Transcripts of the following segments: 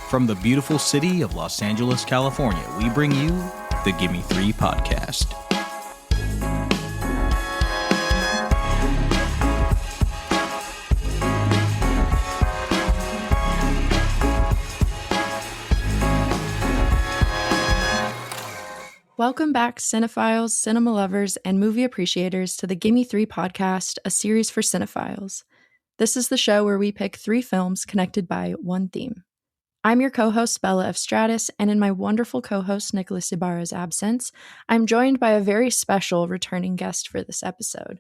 From the beautiful city of Los Angeles, California, we bring you the Gimme 3 podcast. Welcome back, cinephiles, cinema lovers, and movie appreciators to the Gimme 3 podcast, a series for cinephiles. This is the show where we pick 3 films connected by one theme. I'm your co-host, Bella Efstratis, and in my wonderful co-host, Nicholas Ibarra's absence, I'm joined by a very special returning guest for this episode.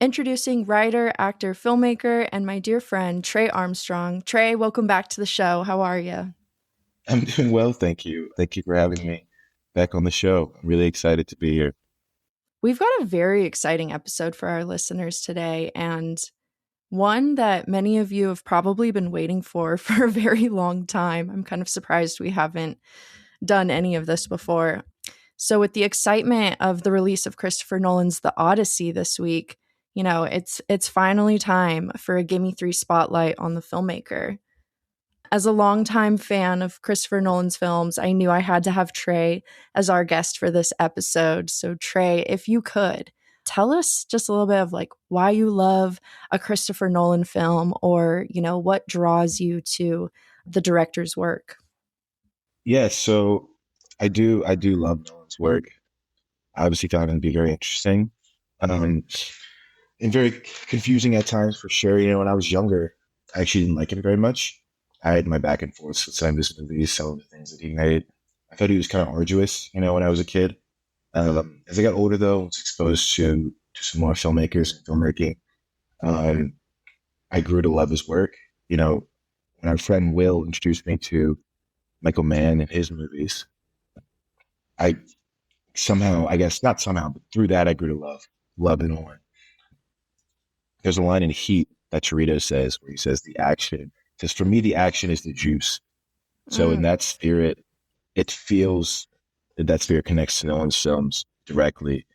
Introducing writer, actor, filmmaker, and my dear friend, Trey Armstrong. Trey, welcome back to the show. How are you? I'm doing well, thank you. Thank you for having me back on the show. I'm really excited to be here. We've got a very exciting episode for our listeners today, and one that many of you have probably been waiting for a very long time. I'm kind of surprised we haven't done any of this before. So with the excitement of the release of Christopher Nolan's The Odyssey this week, you know, it's finally time for a Gimme 3 spotlight on the filmmaker. As a longtime fan of Christopher Nolan's films, I knew I had to have Trey as our guest for this episode. So Trey, if you could, tell us just a little bit of like why you love a Christopher Nolan film, or, you know, what draws you to the director's work. Yeah, so I do love Nolan's work. I obviously found it to be very interesting, and very confusing at times for sure. You know, when I was younger, I actually didn't like him very much. I had my back and forth with some of his movies, some of the things that he made. I thought he was kind of arduous, you know, when I was a kid. As I got older, though, I was exposed to some more filmmakers and filmmaking. I grew to love his work. You know, when our friend Will introduced me to Michael Mann and his movies, I somehow, I guess not somehow, but through that, I grew to love Nolan. There's a line in Heat that Torito says, where he says the action, because for me, the action is the juice. So in that spirit, it feels that spirit connects to Nolan's films directly,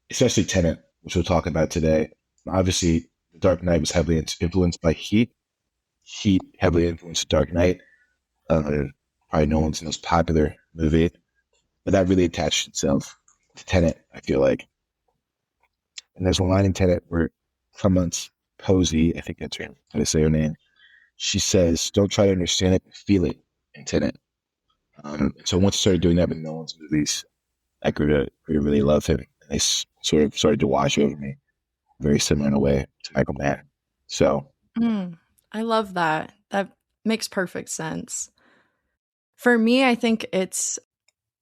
especially Tenet, which we'll talk about today. Obviously, The Dark Knight was heavily influenced by Heat. Heat heavily influenced Dark Knight, probably Nolan's most popular movie, but that really attached itself to Tenet, I feel like. And there's a line in Tenet where Clemence Posey, I think that's how to say her name, she says, "Don't try to understand it, feel it," in Tenet. So once I started doing that with Nolan's movies, I grew to really love him. And they sort of started to wash over me, very similar in a way to Michael Mann. So I love that. That makes perfect sense. For me, I think it's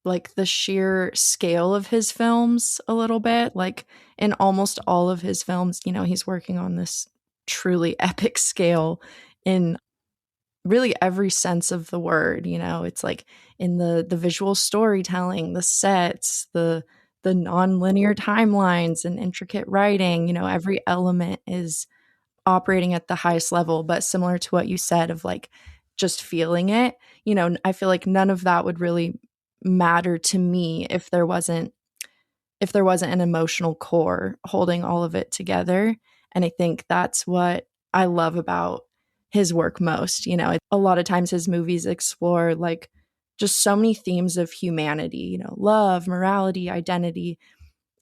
like the sheer scale of his films a little bit. Like in almost all of his films, you know, he's working on this truly epic scale in really every sense of the word. You know, it's like in the visual storytelling, the sets, the non-linear timelines and intricate writing. You know, every element is operating at the highest level. But similar to what you said of like just feeling it, you know, I feel like none of that would really matter to me if there wasn't an emotional core holding all of it together. And I think that's what I love about his work most. You know, a lot of times his movies explore like just so many themes of humanity, you know, love, morality, identity,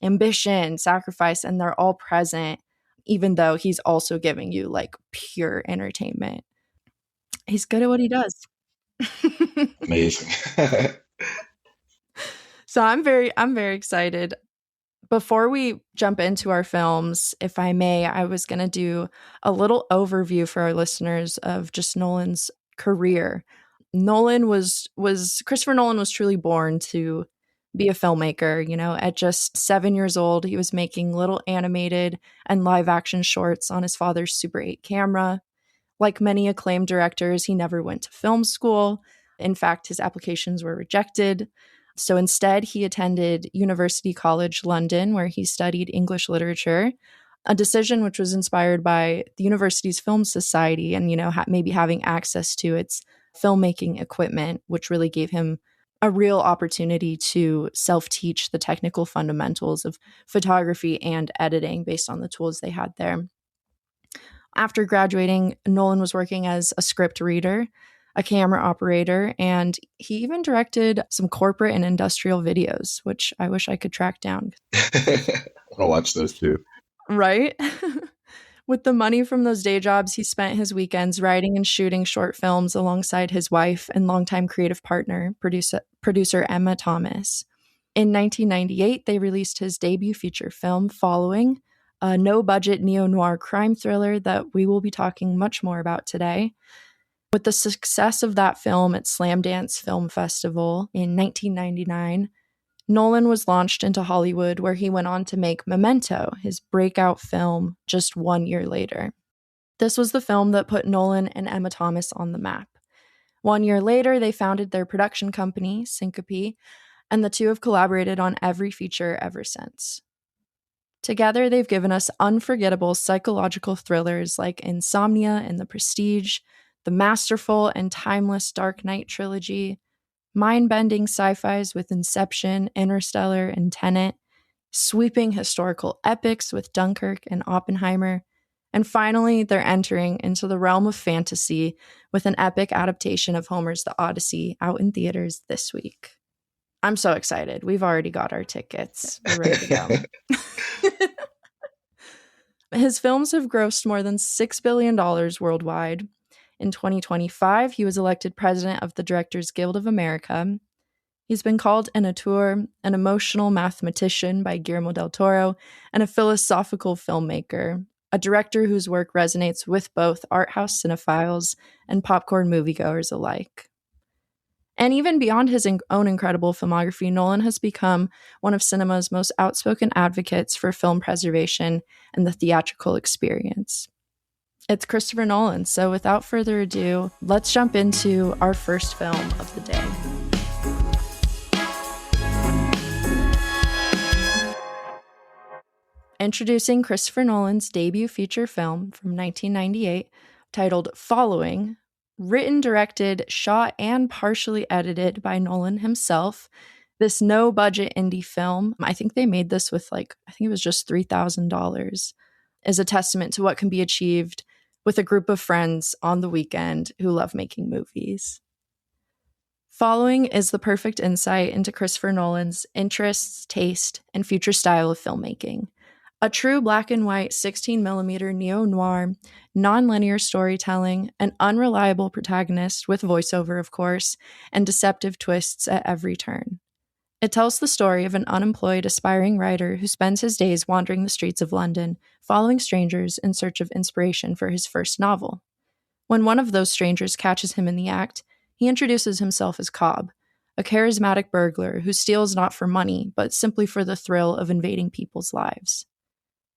ambition, sacrifice, and they're all present, even though he's also giving you like pure entertainment. He's good at what he does. amazing. So I'm very excited. Before we jump into our films, if I may, I was going to do a little overview for our listeners of just Nolan's career. Christopher Nolan was truly born to be a filmmaker. You know, at just 7 years old, he was making little animated and live action shorts on his father's Super 8 camera. Like many acclaimed directors, he never went to film school. In fact, his applications were rejected. So instead, he attended University College London, where he studied English literature, a decision which was inspired by the university's film society and, you know, maybe having access to its filmmaking equipment, which really gave him a real opportunity to self-teach the technical fundamentals of photography and editing based on the tools they had there. After graduating, Nolan was working as a script reader a camera operator, and he even directed some corporate and industrial videos, which I wish I could track down. I'll watch those too. Right? With the money from those day jobs, he spent his weekends writing and shooting short films alongside his wife and longtime creative partner, producer Emma Thomas. In 1998, they released his debut feature film, Following, a no-budget neo-noir crime thriller that we will be talking much more about today. With the success of that film at Slamdance Film Festival in 1999, Nolan was launched into Hollywood, where he went on to make Memento, his breakout film, just 1 year later. This was the film that put Nolan and Emma Thomas on the map. 1 year later, they founded their production company, Syncope, and the two have collaborated on every feature ever since. Together, they've given us unforgettable psychological thrillers like Insomnia and The Prestige, the masterful and timeless Dark Knight trilogy, mind-bending sci-fis with Inception, Interstellar, and Tenet, sweeping historical epics with Dunkirk and Oppenheimer, and finally, they're entering into the realm of fantasy with an epic adaptation of Homer's The Odyssey out in theaters this week. I'm so excited. We've already got our tickets. We're ready to go. His films have grossed more than $6 billion worldwide. In 2025, he was elected president of the Directors Guild of America. He's been called an auteur, an emotional mathematician by Guillermo del Toro, and a philosophical filmmaker, a director whose work resonates with both art house cinephiles and popcorn moviegoers alike. And even beyond his own incredible filmography, Nolan has become one of cinema's most outspoken advocates for film preservation and the theatrical experience. It's Christopher Nolan, so without further ado, let's jump into our first film of the day. Introducing Christopher Nolan's debut feature film from 1998, titled Following, written, directed, shot, and partially edited by Nolan himself. This no-budget indie film, I think they made this with I think it was just $3,000, is a testament to what can be achieved with a group of friends on the weekend who love making movies. Following is the perfect insight into Christopher Nolan's interests, taste, and future style of filmmaking. A true black and white 16mm neo-noir, non-linear storytelling, an unreliable protagonist with voiceover, of course, and deceptive twists at every turn. It tells the story of an unemployed aspiring writer who spends his days wandering the streets of London, following strangers in search of inspiration for his first novel. When one of those strangers catches him in the act, he introduces himself as Cobb, a charismatic burglar who steals not for money, but simply for the thrill of invading people's lives.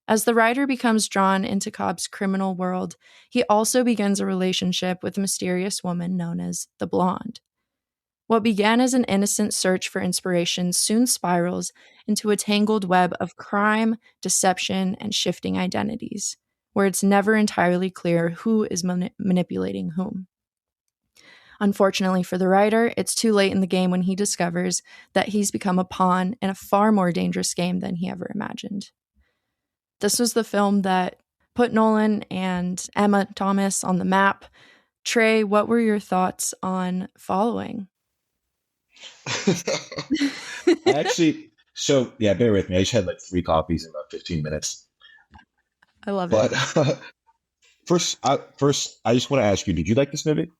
As the writer becomes drawn into Cobb's criminal world, he also begins a relationship with a mysterious woman known as the Blonde. What began as an innocent search for inspiration soon spirals into a tangled web of crime, deception, and shifting identities, where it's never entirely clear who is manipulating whom. Unfortunately for the writer, it's too late in the game when he discovers that he's become a pawn in a far more dangerous game than he ever imagined. This was the film that put Nolan and Emma Thomas on the map. Trey, what were your thoughts on Following? Bear with me. I just had 3 copies in about 15 minutes. I love it. But first, I just want to ask you, did you like this movie?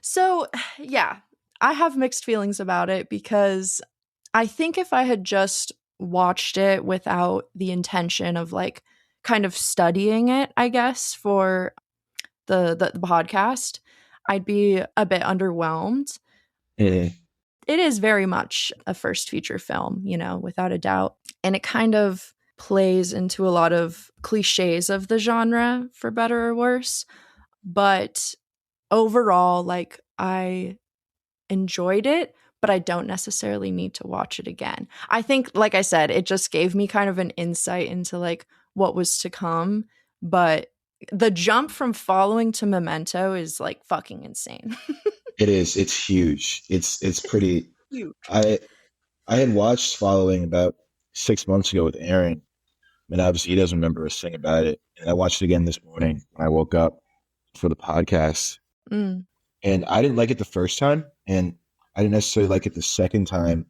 So, yeah, I have mixed feelings about it because I think if I had just watched it without the intention of kind of studying it, I guess, for the podcast, I'd be a bit underwhelmed. It is very much a first feature film, without a doubt. And it kind of plays into a lot of cliches of the genre, for better or worse. But overall, I enjoyed it, but I don't necessarily need to watch it again. I think, like I said, it just gave me kind of an insight into what was to come. But the jump from Following to Memento is fucking insane. It is. It's huge. It's pretty huge. I had watched Following about 6 months ago with Aaron, and obviously he doesn't remember a thing about it. And I watched it again this morning when I woke up for the podcast. Mm. And I didn't like it the first time, and I didn't necessarily like it the second time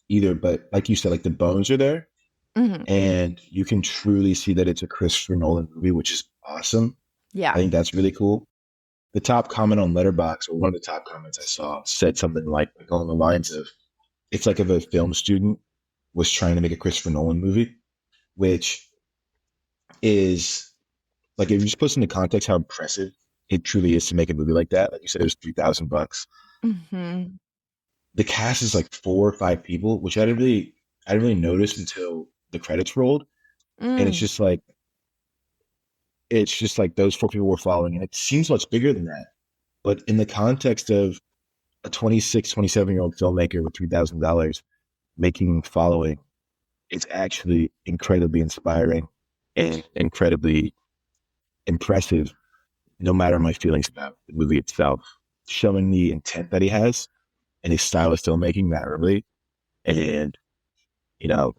either. But like you said, like the bones are there, Hmm. and you can truly see that it's a Christopher Nolan movie, which is awesome. I Yeah. think that's really cool. The top comment on Letterboxd, or one of the top comments I saw, said something like along the lines of, "It's like if a film student was trying to make a Christopher Nolan movie," which is like if you just put into context how impressive it truly is to make a movie like that. Like you said, it was $3,000. Hmm. The cast is like 4 or 5 people, which I didn't really notice until the credits rolled, and Mm. it's just like those 4 people were following, and it seems much bigger than that. But in the context of a 26, 27-year-old filmmaker with $3,000 making following, it's actually incredibly inspiring and incredibly impressive, no matter my feelings about the movie itself, showing the intent that he has and his style of filmmaking that early. And, you know,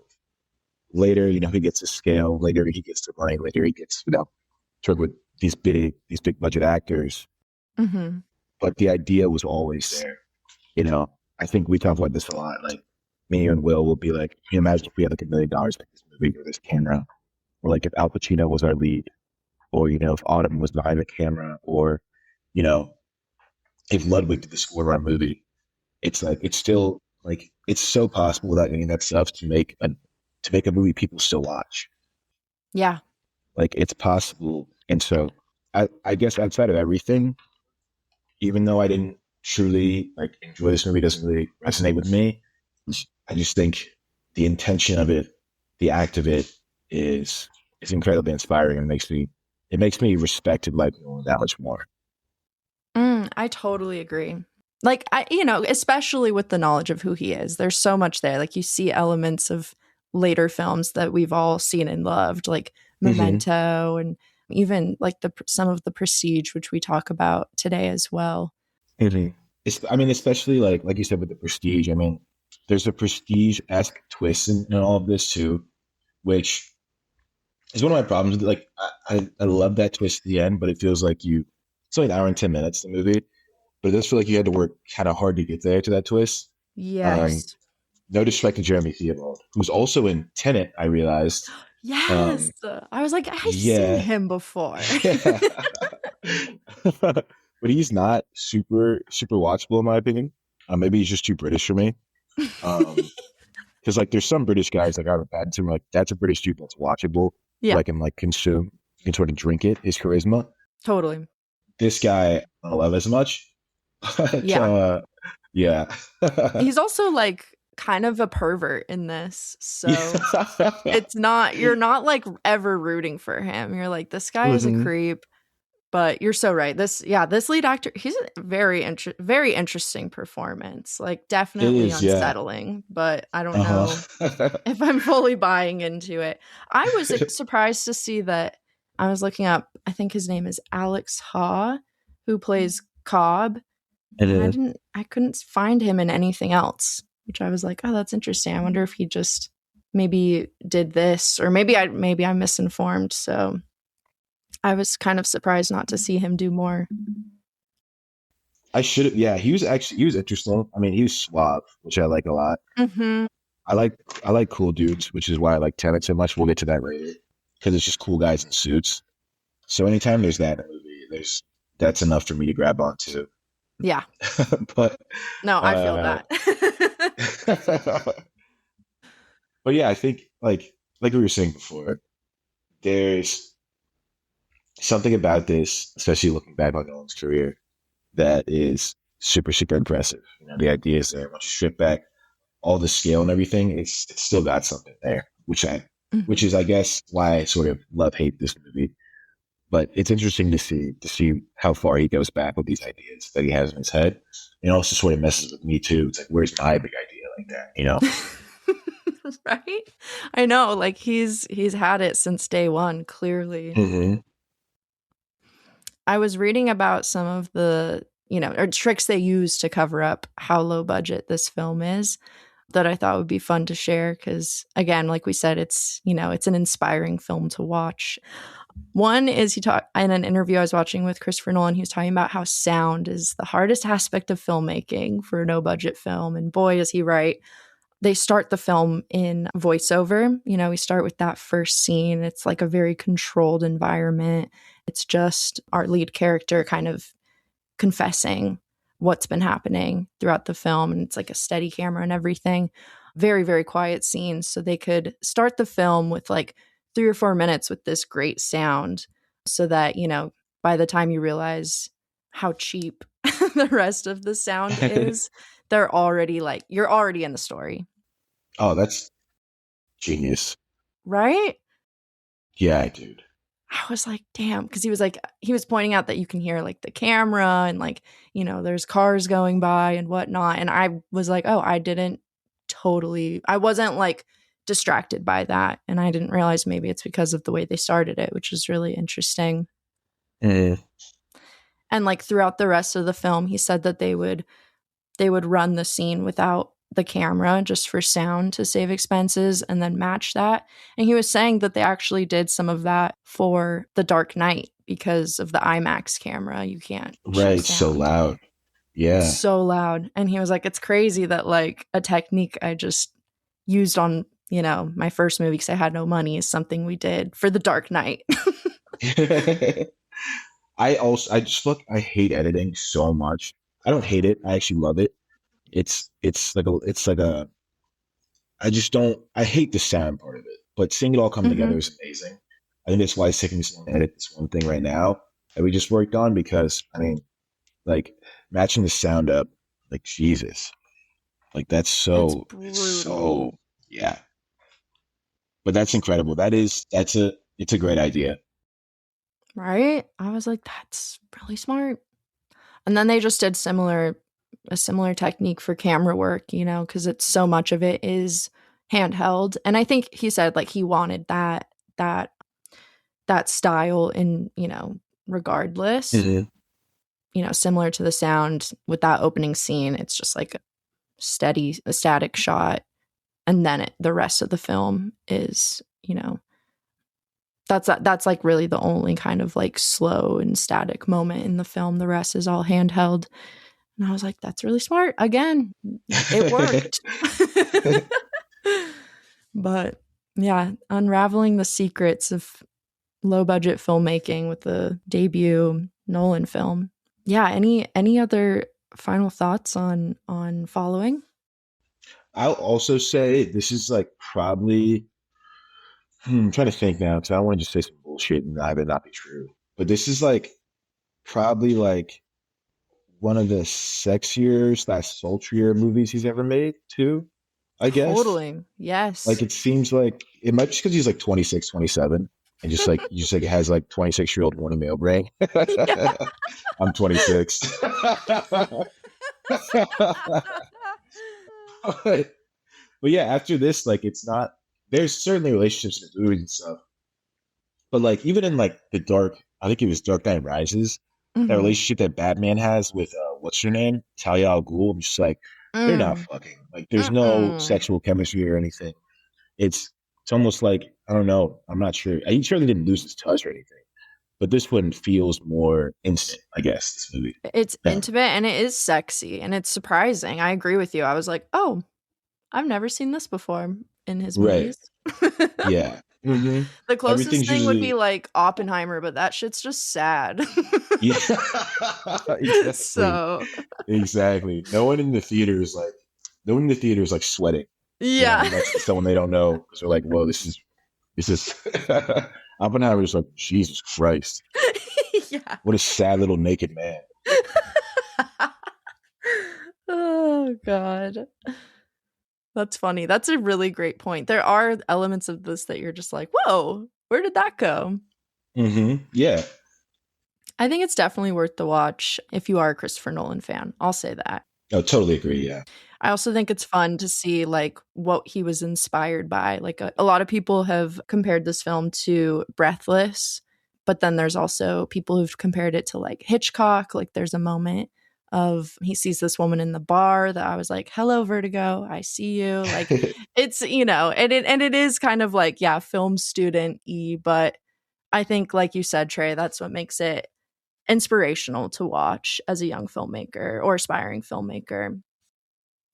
later, he gets to scale, later he gets to money, later he gets, to work with these big budget actors. Hmm. But the idea was always there. I think we talk about this a lot. Like me and Will will be like, can you imagine if we had like $1 million to make this movie or this camera? Or like if Al Pacino was our lead, or if Autumn was behind the camera, or you know, if Ludwig did the score of our movie. It's like it's still like it's so possible without any of that stuff to make a movie people still watch. Yeah. Like it's possible. And so I guess outside of everything, even though I didn't truly like enjoy this movie, doesn't really resonate with me. I just think the intention of it, the act of it, is incredibly inspiring, and it makes me respect it like that much more. I totally agree. Like, especially with the knowledge of who he is, there's so much there. Like, you see elements of later films that we've all seen and loved, like Mm-hmm. Memento, and even like some of the Prestige, which we talk about today as well. Mm-hmm. I mean, especially like you said with the Prestige. I mean, there's a Prestige-esque twist in all of this too, which is one of my problems with it. Like, I love that twist at the end, but it feels like it's only an hour and 10 minutes the movie, but it does feel like you had to work kind of hard to get there to that twist. Um, Yes. no disrespect to Jeremy Theobald, who's also in Tenet. I realized. Yes. Um, I was like, I've seen yeah, him before. yeah, but he's not super super watchable in my opinion. Maybe he's just too British for me. Because like there's some British guys like I have a bad to like that's a British dude that's watchable, Yeah, like can like consume, you can sort of drink it, his charisma. totally. This guy I don't love as much. But Yeah. yeah. He's also like kind of a pervert in this. So Yeah. you're not like ever rooting for him. You're like, this guy is a Mhm. creep. But you're so right. This lead actor, he's a very interesting performance. Like, It definitely is, yeah. unsettling, but I don't know Uh-huh. if I'm fully buying into it. I was surprised to see that. I was looking up, I think his name is Alex Haw, who plays Cobb, It and is. I couldn't find him in anything else, which I was like, oh, that's interesting. I wonder if he just maybe did this, or maybe I'm misinformed. So I was kind of surprised not to see him do more. I should have. Yeah, he was interesting. I mean, he was suave, which I like a lot. Hmm. I like I like cool dudes, which is why I like Tenet so much. We'll get to that later because it's just cool guys in suits. So anytime there's that in a movie, that's enough for me to grab onto. Yeah. But No, I feel uh, that. but yeah, I think like we were saying before, there's something about this, especially looking back on Nolan's career, that is super super impressive. The idea is there. Once you strip back all the scale and everything, it's still got something there, which Mhm. is I guess why I sort of love hate this movie. But it's interesting to see how far he goes back with these ideas that he has in his head. It also sort of messes with me too. It's like, where's my big idea like that? Right? I know, like he's had it since day one, clearly. Mm-hmm. I was reading about some of the, or tricks they use to cover up how low budget this film is that I thought would be fun to share, cuz again, like we said, it's an inspiring film to watch. One is he talked in an interview I was watching with Christopher Nolan. He was talking about how sound is the hardest aspect of filmmaking for a no budget film. And boy, is he right. They start the film in voiceover. You know, we start with that first scene. It's like a very controlled environment. It's just our lead character kind of confessing what's been happening throughout the film. And it's like a steady camera and everything. Very, very quiet scenes. So they could start the film with like 3 or 4 minutes with this great sound so that, you know, by the time you realize how cheap the rest of the sound is, they're already like, you're already in the story. Oh, that's genius. Right? Yeah, dude. I was like, damn, because he was pointing out that you can hear like the camera and like, you know, there's cars going by and whatnot. And I was like, oh, I wasn't like distracted by that. And I didn't realize maybe it's because of the way they started it, which is really interesting. And like throughout the rest of the film, he said that they would run the scene without the camera just for sound to save expenses and then match that. And he was saying that they actually did some of that for The Dark Knight because of the IMAX camera. You can't. Right. So loud. Yeah. It's so loud. And he was like, it's crazy that like a technique I just used on, you know, my first movie because I had no money is something we did for The Dark Knight. I hate editing so much. I don't hate it. I actually love it. I hate the sound part of it, but seeing it all come together is amazing. I think that's why it's taking me so long to edit this one thing right now that we just worked on because, I mean, like matching the sound up, like Jesus, like that's so, yeah. But that's incredible. It's a great idea. Right? I was like, that's really smart. And then they just did a similar technique for camera work, you know, because it's so much of it is handheld. And I think he said like he wanted that style in, you know, regardless. You know, similar to the sound with that opening scene, it's just like a static shot. And then the rest of the film is, you know, that's like really the only kind of like slow and static moment in the film. The rest is all handheld. And I was like, that's really smart. Again, it worked. But yeah, unraveling the secrets of low budget filmmaking with the debut Nolan film. Yeah, any other final thoughts on Following? I'll also say this is like probably I'm trying to think now because I don't want to just say some bullshit and have it not be true. But this is like probably like one of the sexier / sultrier movies he's ever made too, I guess. Totally. Yes. Like it seems like it might just because he's like 26, 27 and just like has like 26-year-old horny male brain. I'm 26. But yeah, after this, like it's not there's certainly relationships in the movies and stuff. But like even in like I think it was Dark Knight Rises, that relationship that Batman has with what's her name? Talia al Ghul. I'm just like, they're not fucking. Like there's no sexual chemistry or anything. It's almost like, I don't know, I'm not sure. He certainly didn't lose his touch or anything. But this one feels more instant, I guess, this movie. It's intimate and it is sexy and it's surprising. I agree with you. I was like, oh, I've never seen this before in his movies. Yeah. The closest thing would be like Oppenheimer, but that shit's just sad. Yeah. Exactly. So exactly. No one in the theater is like sweating. Yeah. You know, that's someone they don't know because they're like, whoa, this is Oppenheimer's like, Jesus Christ. Yeah. What a sad little naked man. Oh God. That's funny. That's a really great point. There are elements of this that you're just like, whoa, where did that go? Yeah. I think it's definitely worth the watch if you are a Christopher Nolan fan. I'll say that. Oh, totally agree. Yeah. I also think it's fun to see like what he was inspired by. Like a lot of people have compared this film to Breathless, but then there's also people who've compared it to like Hitchcock. Like there's a moment of he sees this woman in the bar that I was like, hello, Vertigo, I see you. Like it's, you know, and it is kind of like, yeah, film student-y, but I think, like you said, Trey, that's what makes it inspirational to watch as a young filmmaker or aspiring filmmaker.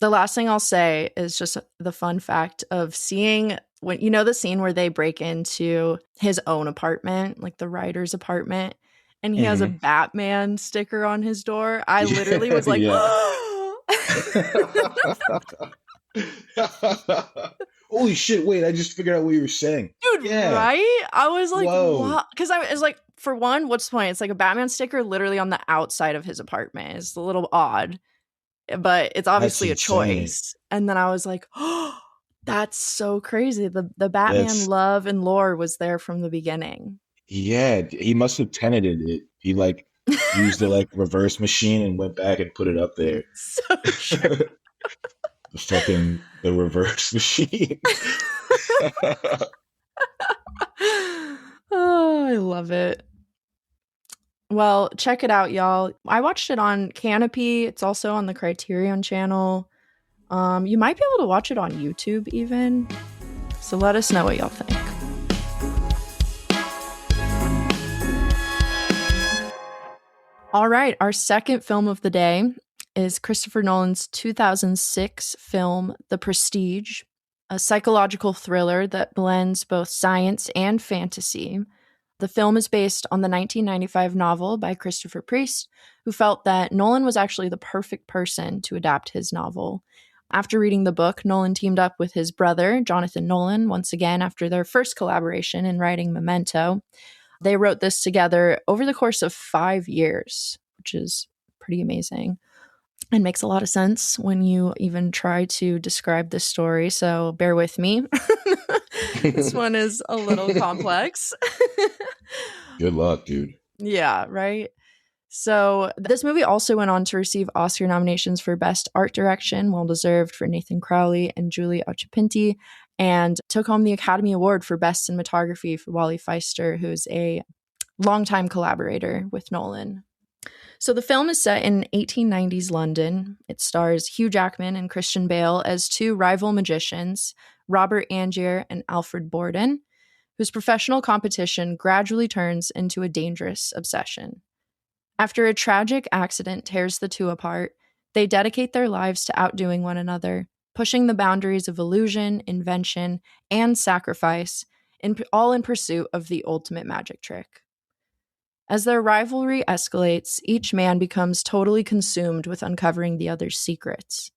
The last thing I'll say is just the fun fact of seeing when you know the scene where they break into his own apartment, like the writer's apartment, and he has a Mhm. Batman sticker on his door. I literally Yeah, was like, yeah. Holy shit, wait, I just figured out what you were saying. dude, Yeah. right? I was like, Whoa. what? Because I was like, for one, what's the point? It's like a Batman sticker literally on the outside of his apartment. It's a little odd, but it's That's obviously a insane. choice. And then I was like, oh, that's so crazy. The Batman That's love and lore was there from the beginning. yeah, he must have tenanted it. He like used the like reverse machine and went back and put it up there. So true. The reverse machine. Oh, I love it. Well, check it out, y'all. I watched it on Canopy. It's also on the Criterion channel. You might be able to watch it on YouTube even. So let us know what y'all think. All right, our second film of the day is Christopher Nolan's 2006 film, The Prestige, a psychological thriller that blends both science and fantasy. The film is based on the 1995 novel by Christopher Priest, who felt that Nolan was actually the perfect person to adapt his novel. After reading the book, Nolan teamed up with his brother, Jonathan Nolan, once again after their first collaboration in writing Memento. They wrote this together over the course of 5 years, which is pretty amazing and makes a lot of sense when you even try to describe this story. So bear with me. This one is a little complex. Good luck, dude. Yeah, right. So this movie also went on to receive Oscar nominations for Best Art Direction, well deserved for Nathan Crowley and Julie Ochapinti, and took home the Academy Award for Best Cinematography for Wally Feister, who's a longtime collaborator with Nolan. So the film is set in 1890s London. It stars Hugh Jackman and Christian Bale as two rival magicians, Robert Angier and Alfred Borden, whose professional competition gradually turns into a dangerous obsession. After a tragic accident tears the two apart, they dedicate their lives to outdoing one another, pushing the boundaries of illusion, invention, and sacrifice, all in pursuit of the ultimate magic trick. As their rivalry escalates, each man becomes totally consumed with uncovering the other's secrets.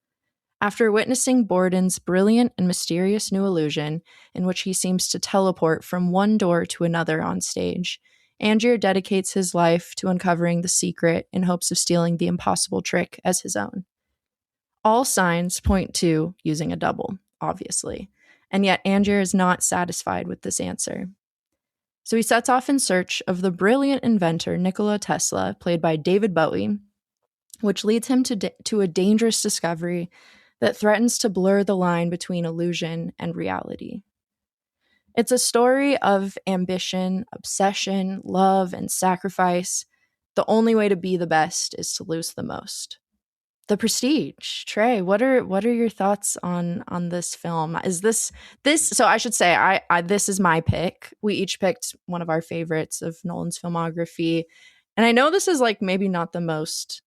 After witnessing Borden's brilliant and mysterious new illusion, in which he seems to teleport from one door to another on stage, Angier dedicates his life to uncovering the secret in hopes of stealing the impossible trick as his own. All signs point to using a double, obviously, and yet Angier is not satisfied with this answer. So he sets off in search of the brilliant inventor Nikola Tesla, played by David Bowie, which leads him to a dangerous discovery that threatens to blur the line between illusion and reality. It's a story of ambition, obsession, love, and sacrifice. The only way to be the best is to lose the most. The Prestige. Trey, what are your thoughts on this film? Is this so I should say I this is my pick. We each picked one of our favorites of Nolan's filmography. And I know this is like maybe not the most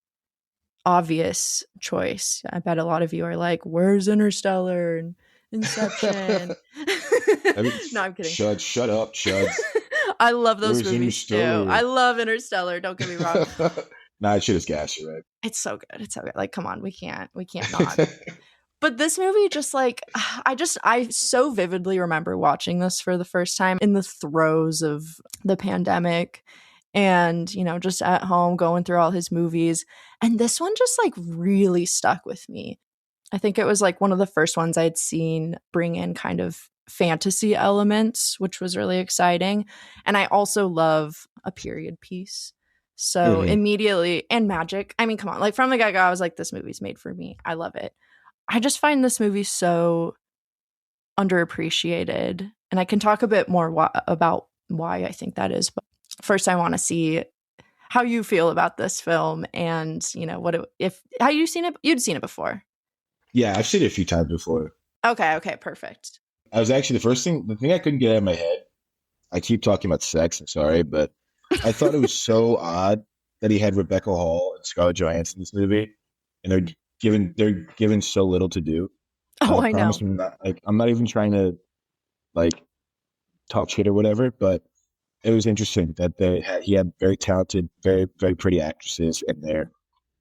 obvious choice. I bet a lot of you are like, where's Interstellar and Inception? I mean, No, I'm kidding. shut up, Chuds. I love those Where's movies too. Interstellar? I love Interstellar. Don't get me wrong. Nah, shit is gas, you're right. It's so good. It's so good. Like, come on, we can't not. But this movie just like I so vividly remember watching this for the first time in the throes of the pandemic and, you know, just at home going through all his movies. And this one just like really stuck with me. I think it was like one of the first ones I'd seen bring in kind of fantasy elements, which was really exciting. And I also love a period piece. So immediately, and magic. I mean, come on, like from the get-go, I was like, this movie's made for me. I love it. I just find this movie so underappreciated. And I can talk a bit more about why I think that is. But first, I want to see how you feel about this film and, you know, how you seen it? You'd seen it before. Yeah, I've seen it a few times before. Okay, perfect. I was actually the thing I couldn't get out of my head I keep talking about sex. I'm sorry, but I thought it was so odd that he had Rebecca Hall and Scarlett Johansson in this movie, and they're given so little to do. Oh, I I promise know. I'm not even trying to like talk shit or whatever, but it was interesting that he had very talented, very very pretty actresses in there.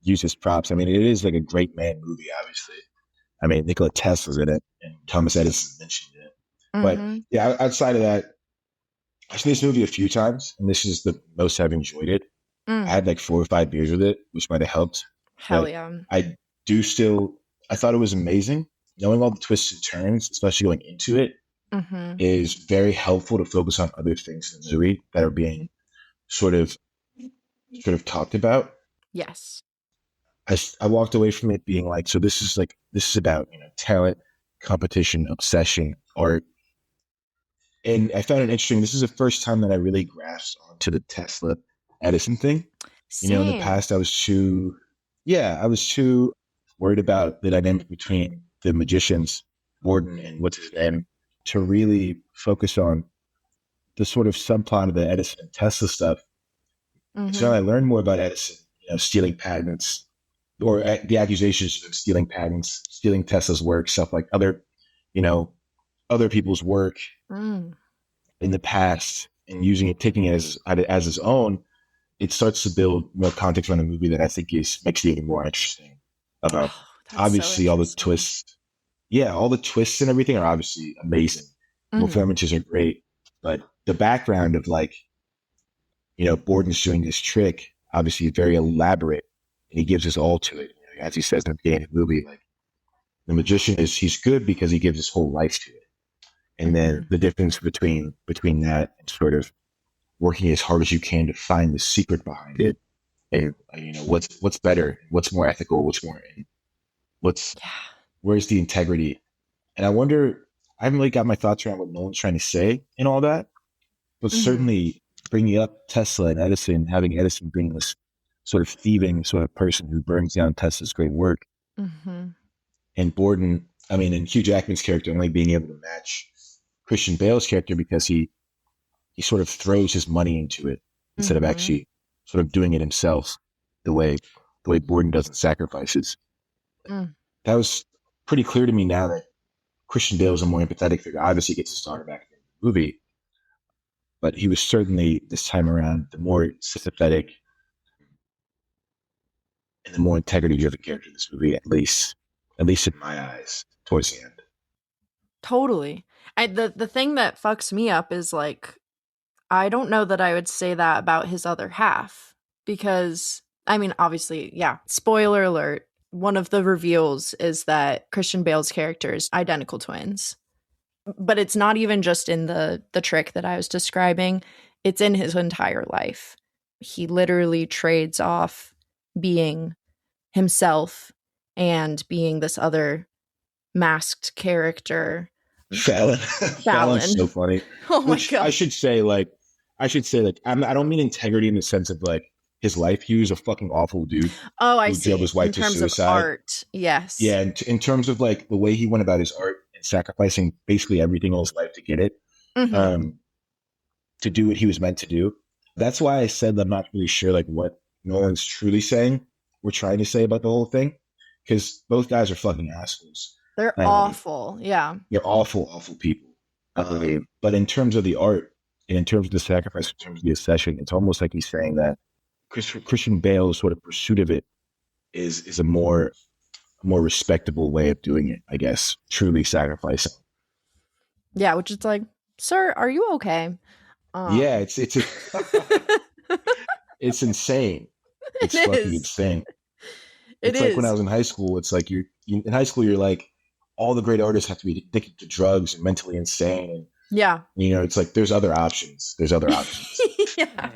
Use as props. I mean, it is like a great man movie, obviously. I mean, Nikola Tesla's in it, and Thomas Edison mentioned it. But Mm-hmm. yeah, outside of that, I've seen this movie a few times, and this is the most I've enjoyed it. I Mm. had like 4 or 5 beers with it, which might have helped. Hell But yeah. I do still, I thought it was amazing. Knowing all the twists and turns, especially going into it, Mm-hmm. is very helpful to focus on other things in the movie that are being sort of talked about. Yes. I walked away from it being like, so this is about talent, competition, obsession, art, and I found it interesting. This is the first time that I really grasped onto the Tesla Edison thing. In the Same. past, I was too worried about the dynamic between the magicians, Gordon and what's his name, to really focus on the sort of subplot of the Edison and Tesla stuff. So Mm-hmm. I learned more about Edison, stealing patents, or the accusations of stealing patents, stealing Tesla's work, stuff like you know, other people's work Mm. in the past, and taking it as his own. It starts to build more context around the movie that I think makes it even more interesting. About Oh, that's so obviously all the interesting. twists, yeah, all the twists and everything are obviously amazing. The Mm. performances are great, but the background of Borden's doing this trick obviously is very elaborate, and he gives his all to it. As he says in the beginning of the movie, like the magician he's good because he gives his whole life to it. And Mm-hmm. then the difference between that and sort of working as hard as you can to find the secret behind it, and what's better, what's more ethical, what's Yeah. where's the integrity. And I wonder, I haven't really got my thoughts around what Nolan's trying to say and all that, but Mm-hmm. certainly bringing up Tesla and Edison, having Edison being this sort of thieving sort of person who burns down Tesla's great work, Mm-hmm. and and Hugh Jackman's character only being able to match Christian Bale's character because he sort of throws his money into it instead of Mm-hmm. actually sort of doing it himself, the way Borden doesn't sacrifices. Mm. That was pretty clear to me now that Christian Bale is a more empathetic figure. Obviously, he gets to start back in the movie, but he was certainly this time around the more sympathetic and the more integrity-driven character in this movie, at least in my eyes, towards the end. Totally. The thing that fucks me up is like I don't know that I would say that about his other half because I mean obviously, yeah, spoiler alert, one of the reveals is that Christian Bale's character is identical twins. But it's not even just in the trick that I was describing, it's in his entire life. He literally trades off being himself and being this other masked character. Fallon, Fallon's so Fallon. funny. Oh my Which god. I should say, like, I don't mean integrity in the sense of like his life. He was a fucking awful dude Oh, I who drove see. his wife In to terms of suicide. art, yes. Yeah, and in terms of like the way he went about his art and sacrificing basically everything in his life to get it, Mm-hmm. um, to do what he was meant to do. That's why I said I'm not really sure like what Nolan's truly saying. We're trying to say about the whole thing because both guys are fucking assholes. They're Um, awful. Yeah. they're awful, awful people. But in terms of the art and in terms of the sacrifice, in terms of the obsession, it's almost like he's saying that Christian Bale's sort of pursuit of it is a more respectable way of doing it, I guess. Truly sacrificing. Yeah, which is like, sir, are you okay? Yeah, Um it's insane. It It's fucking is. insane. It It's like when I is. was in high school. It's like in high school. You're like all the great artists have to be addicted to drugs and mentally insane. And Yeah. it's like there's other options. There's other options. Yeah.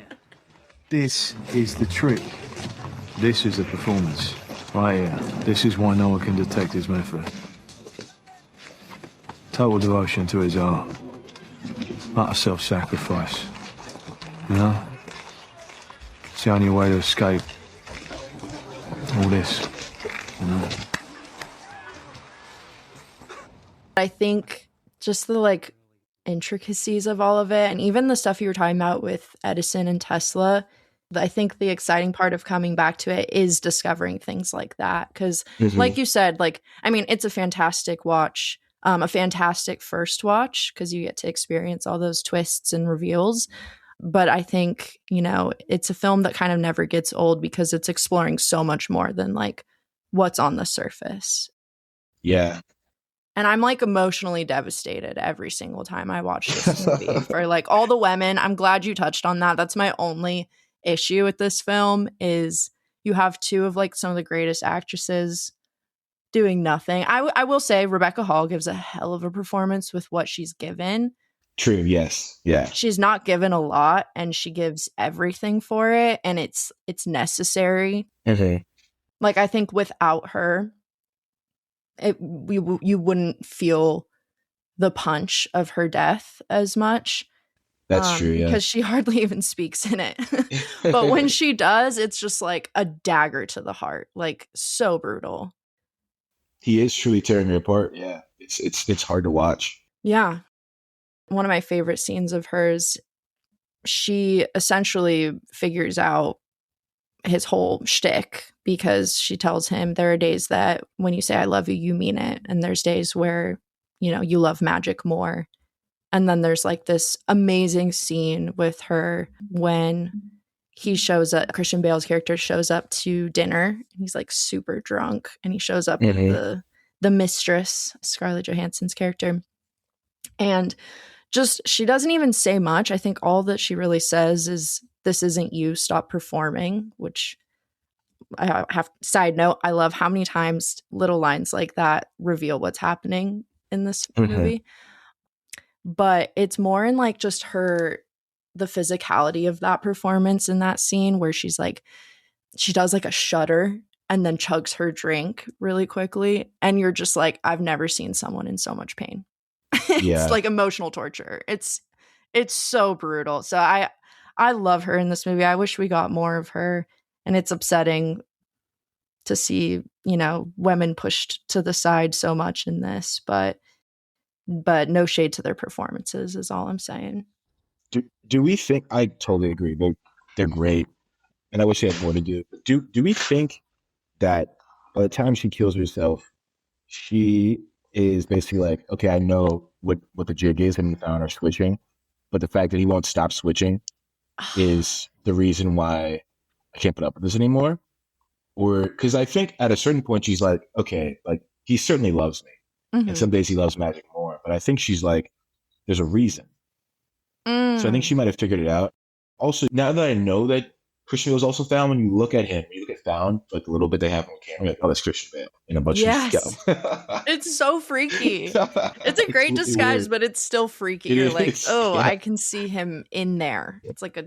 This is the trick. This is the performance. Right here. This is why no one can detect his method. Total devotion to his art. Utter self-sacrifice. You know? It's the only way to escape all this. You know? I think just the like intricacies of all of it. And even the stuff you were talking about with Edison and Tesla, I think the exciting part of coming back to it is discovering things like that. Because like you said, like, I mean, it's a fantastic watch, a fantastic first watch, because you get to experience all those twists and reveals. But I think, you know, it's a film that kind of never gets old because it's exploring so much more than like what's on the surface. Yeah. And I'm like emotionally devastated every single time I watch this movie for like all the women. I'm glad you touched on that. That's my only issue with this film is you have two of like some of the greatest actresses doing nothing. I will say Rebecca Hall gives a hell of a performance with what she's given. True. Yes. Yeah. She's not given a lot and she gives everything for it, and it's necessary. Like I think without her, you wouldn't feel the punch of her death as much. That's true, yeah. Because she hardly even speaks in it. But when she does, it's just like a dagger to the heart, like so brutal. He is truly tearing her apart. Yeah, it's hard to watch. Yeah. One of my favorite scenes of hers, she essentially figures out his whole shtick because she tells him there are days that when you say I love you, you mean it. And there's days where, you know, you love magic more. And then there's like this amazing scene with her when he shows up, Christian Bale's character shows up to dinner. He's like super drunk and he shows up with the mistress, Scarlett Johansson's character. And just, she doesn't even say much. I think all that she really says is, this isn't you, stop performing, which I have, side note, I love how many times little lines like that reveal what's happening in this movie. But it's more in like just her, the physicality of that performance in that scene where she's like, she does like a shudder and then chugs her drink really quickly. And you're just like, I've never seen someone in so much pain. It's like emotional torture. It's so brutal. So I love her in this movie. I wish we got more of her. And it's upsetting to see, you know, women pushed to the side so much in this, but no shade to their performances is all I'm saying. Do we think, I totally agree. They're great. And I wish they had more to do. Do we think that by the time she kills herself, she is basically like, okay, I know what the jig is, him and Fallon are switching, but the fact that he won't stop switching is the reason why I can't put up with this anymore? Or, because I think at a certain point she's like, okay, like he certainly loves me. And some days he loves magic more. But I think she's like, there's a reason. So I think she might have figured it out. Also, now that I know that Christian Bale is also Fallon, when you look at him, you look at Fallon, like a little bit they have on camera, like, oh, that's Christian Bale in a bunch of stuff. It's so freaky. It's a great disguise, weird. But it's still freaky. You're like, oh, I can see him in there. It's like a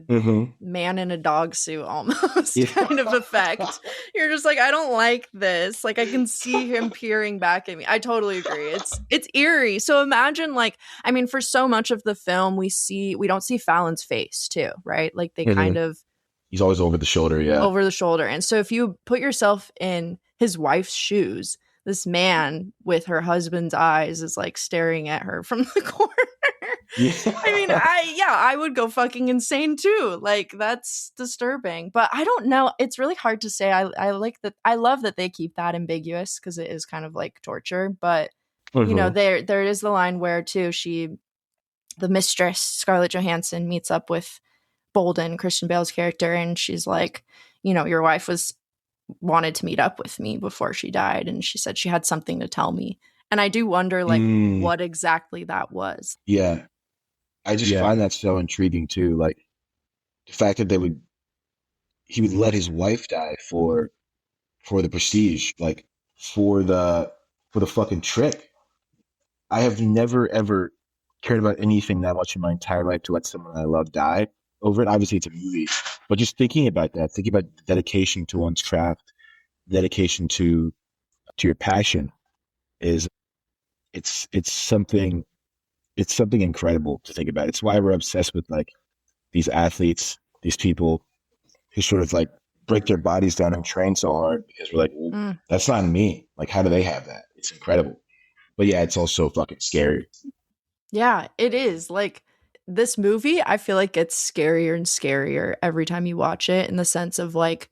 man in a dog suit almost kind of effect. You're just like, I don't like this. Like I can see him peering back at me. I totally agree. It's eerie. So imagine like, I mean, for so much of the film, we don't see Fallon's face too, right? Like they kind of, he's always over the shoulder, over the shoulder. And so if you put yourself in his wife's shoes, this man with her husband's eyes is like staring at her from the corner. I mean, I would go fucking insane too. Like that's disturbing. But I don't know. It's really hard to say. I like that. I love that they keep that ambiguous because it is kind of like torture. But you know, there is the line where too the mistress Scarlett Johansson meets up with Bolden, Christian Bale's character, and she's like, you know, your wife wanted to meet up with me before she died, and she said she had something to tell me. And I do wonder like what exactly that was. Yeah. I just find that so intriguing too. Like the fact that he would let his wife die for the prestige, like for the fucking trick. I have never ever cared about anything that much in my entire life to let someone I love die over it. Obviously it's a movie, but just thinking about dedication to one's craft, dedication to your passion it's something incredible to think about. It's why we're obsessed with like these athletes, these people who sort of like break their bodies down and train so hard, because we're like, well, that's not me. Like, how do they have that? It's incredible. But yeah, it's also fucking scary. Yeah, it is. Like, this movie, I feel like gets scarier and scarier every time you watch it, in the sense of like,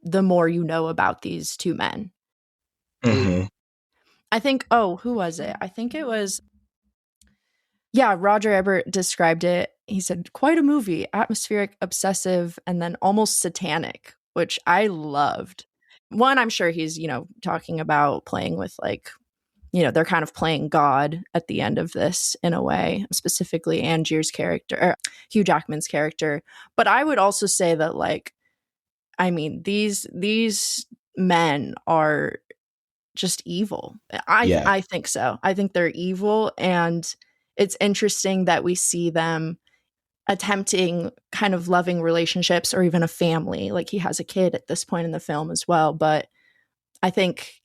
the more you know about these two men. Mm-hmm. I think, who was it? I think it was, yeah, Roger Ebert described it. He said, quite a movie, atmospheric, obsessive, and then almost satanic, which I loved. One, I'm sure he's, talking about playing with like, they're kind of playing God at the end of this in a way, specifically Angier's character, or Hugh Jackman's character. But I would also say that, like, I mean, these men are just evil. Yeah. I think so. I think they're evil, and it's interesting that we see them attempting kind of loving relationships or even a family. Like, he has a kid at this point in the film as well. But I think,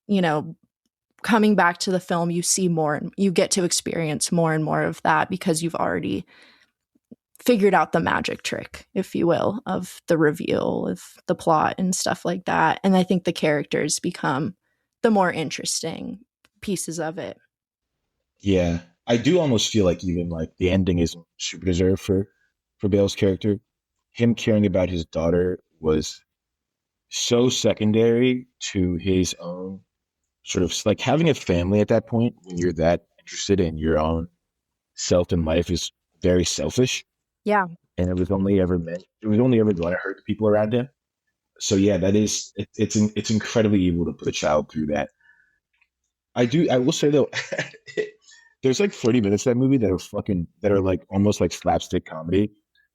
coming back to the film, you see more and you get to experience more and more of that because you've already figured out the magic trick, if you will, of the reveal of the plot and stuff like that. And I think the characters become the more interesting pieces of it. Yeah. I do almost feel like even like the ending isn't super deserved for Bale's character. Him caring about his daughter was so secondary to his own sort of like having a family at that point when you're that interested in your own self and life is very selfish. Yeah. And it was only ever going to hurt the people around him. So yeah, that is it's incredibly evil to put a child through that. I will say though, there's like 30 minutes of that movie that are like almost like slapstick comedy,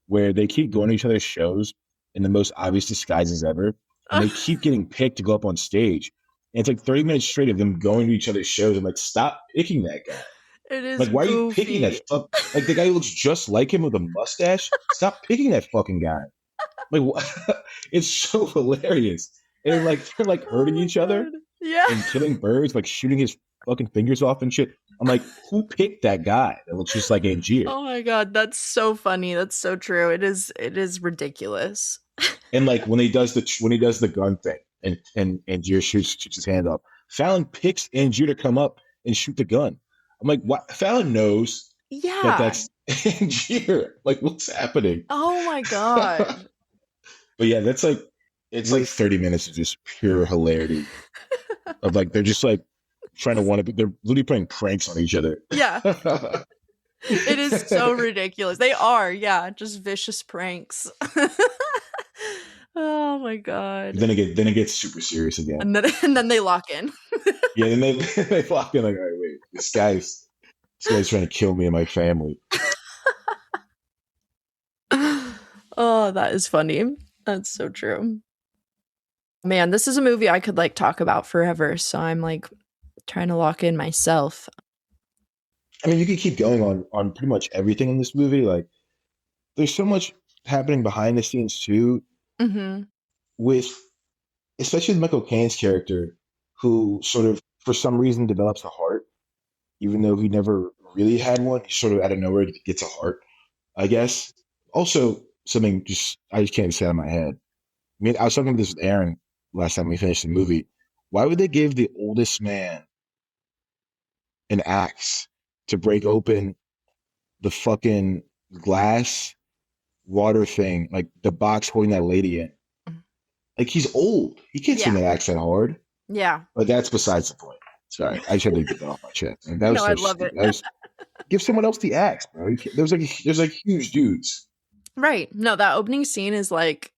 where they keep going to each other's shows in the most obvious disguises ever, and they keep getting picked to go up on stage. And it's like 30 minutes straight of them going to each other's shows. I'm like, stop picking that guy. It is Like, why are you picking goofy. that? Like, the guy who looks just like him with a mustache. Stop picking that fucking guy. Like, it's so hilarious. And they're like hurting Oh my each other God. Yeah. and killing birds, like shooting his fucking fingers off and shit. I'm like, who picked that guy that looks just like Angier? Oh my God, that's so funny. That's so true. It is ridiculous. And like when he does the gun thing and Angier shoots his hand up, Fallon picks Angier to come up and shoot the gun. I'm like, what? Fallon knows Yeah. that's Angier. Like, what's happening? Oh my God. But yeah, it's like 30 minutes of just pure hilarity. Of like they're just like trying to they're literally playing pranks on each other. Yeah. It is so ridiculous. They are, yeah, just vicious pranks. Oh my God. Then it gets super serious again. And then they lock in. Yeah, then they lock in like, all right, wait, this guy's trying to kill me and my family. Oh, that is funny. That's so true. Man, this is a movie I could like talk about forever, so I'm like trying to lock in myself. I mean, you could keep going on pretty much everything in this movie. Like, there's so much happening behind the scenes too, with especially with Michael Caine's character, who sort of for some reason develops a heart, even though he never really had one. He sort of out of nowhere gets a heart, I guess. Also, something I just can't say out of my head. I mean, I was talking about this with Aaron last time we finished the movie. Why would they give the oldest man an axe to break open the fucking glass water thing, like the box holding that lady in? Like, he's old. He can't swing that axe that hard. Yeah. But that's besides the point. Sorry, I just had to get that off my chest. Like, that was no, so I love stupid. it. Give someone else the axe, bro. There's like huge dudes. Right. No, that opening scene is like,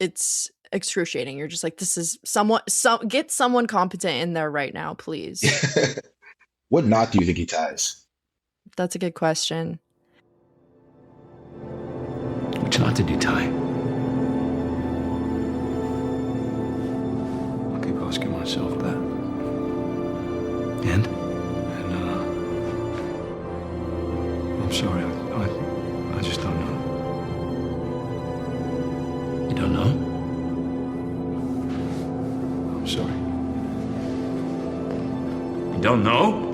it's excruciating. You're just like, this is get someone competent in there right now, please. What knot do you think he ties? That's a good question. Which knot did you tie? I keep asking myself that. And I'm sorry, I just don't know. You don't know? I'm sorry. You don't know?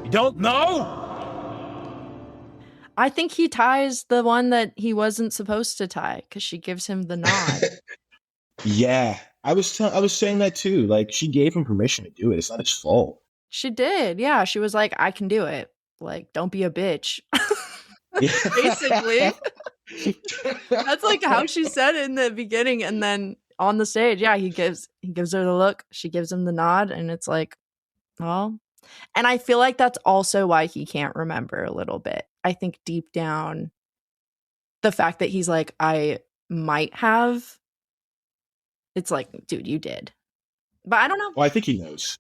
You don't know? I think he ties the one that he wasn't supposed to tie because she gives him the nod. Yeah, I was saying that too. Like she gave him permission to do it. It's not his fault. She did. Yeah. She was like, I can do it. Like, don't be a bitch. Basically. Yeah. That's like how she said it in the beginning. And then on the stage, yeah, he gives her the look. She gives him the nod. And it's like, well. And I feel like that's also why he can't remember a little bit. I think deep down, the fact that he's like, I might have, it's like, dude, you did. But I don't know. Well, I think he knows.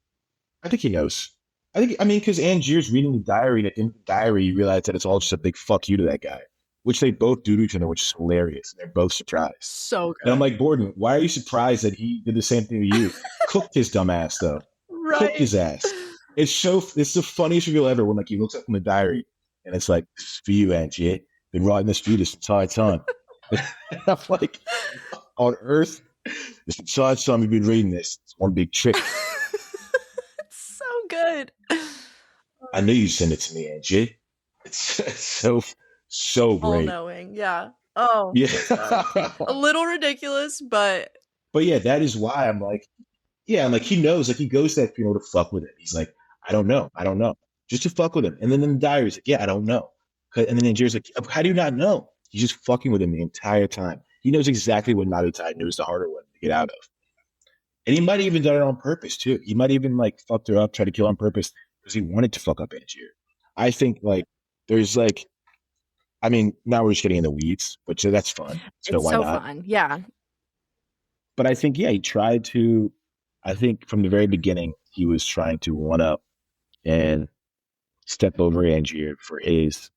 I think he knows. I mean, because Angier's reading the diary, and at the end of the diary, you realize that it's all just a big fuck you to that guy, which they both do to each other, which is hilarious. And they're both surprised. So good. And I'm like, Borden, why are you surprised that he did the same thing to you? Cooked his dumb ass, though. Right. Cooked his ass. It's the funniest reveal ever when like he looks up in the diary and it's like, this is for you, Angie. Been writing this for you this entire time. And I'm like, on Earth, this entire time you've been reading this. It's one big trick. It's so good. I knew you'd send it to me, Angie. It's so great. All knowing, yeah. Oh, yeah. a little ridiculous, but yeah, that is why I'm like, he knows, like he goes to that funeral to fuck with him. He's like, I don't know, just to fuck with him. And then in the diary, he's like, yeah, I don't know. And then Angier's like, how do you not know? He's just fucking with him the entire time. He knows exactly what Narutai knew is the harder one to get out of. And he might have even done it on purpose too. He might even like fucked her up, tried to kill her on purpose because he wanted to fuck up Angier. I think like there's like, I mean, now we're just getting in the weeds, but that's fun. So it's why so not? fun. Yeah. But I think, yeah, he tried to, I think from the very beginning, he was trying to one up and step over Angier for his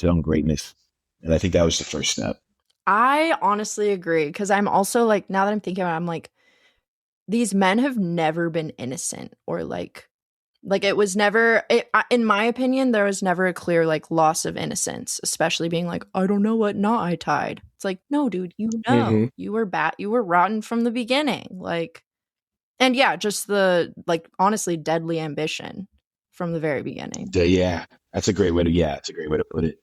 own greatness. And I think that was the first step. I honestly agree because I'm also like, now that I'm thinking about it, I'm like, these men have never been innocent or like it was never, in my opinion, there was never a clear like loss of innocence, especially being like, I don't know what knot I tied. It's like, no, dude, you know, you were rotten from the beginning. Like, and yeah, just the like, honestly, deadly ambition from the very beginning. Yeah, that's a great way to put it.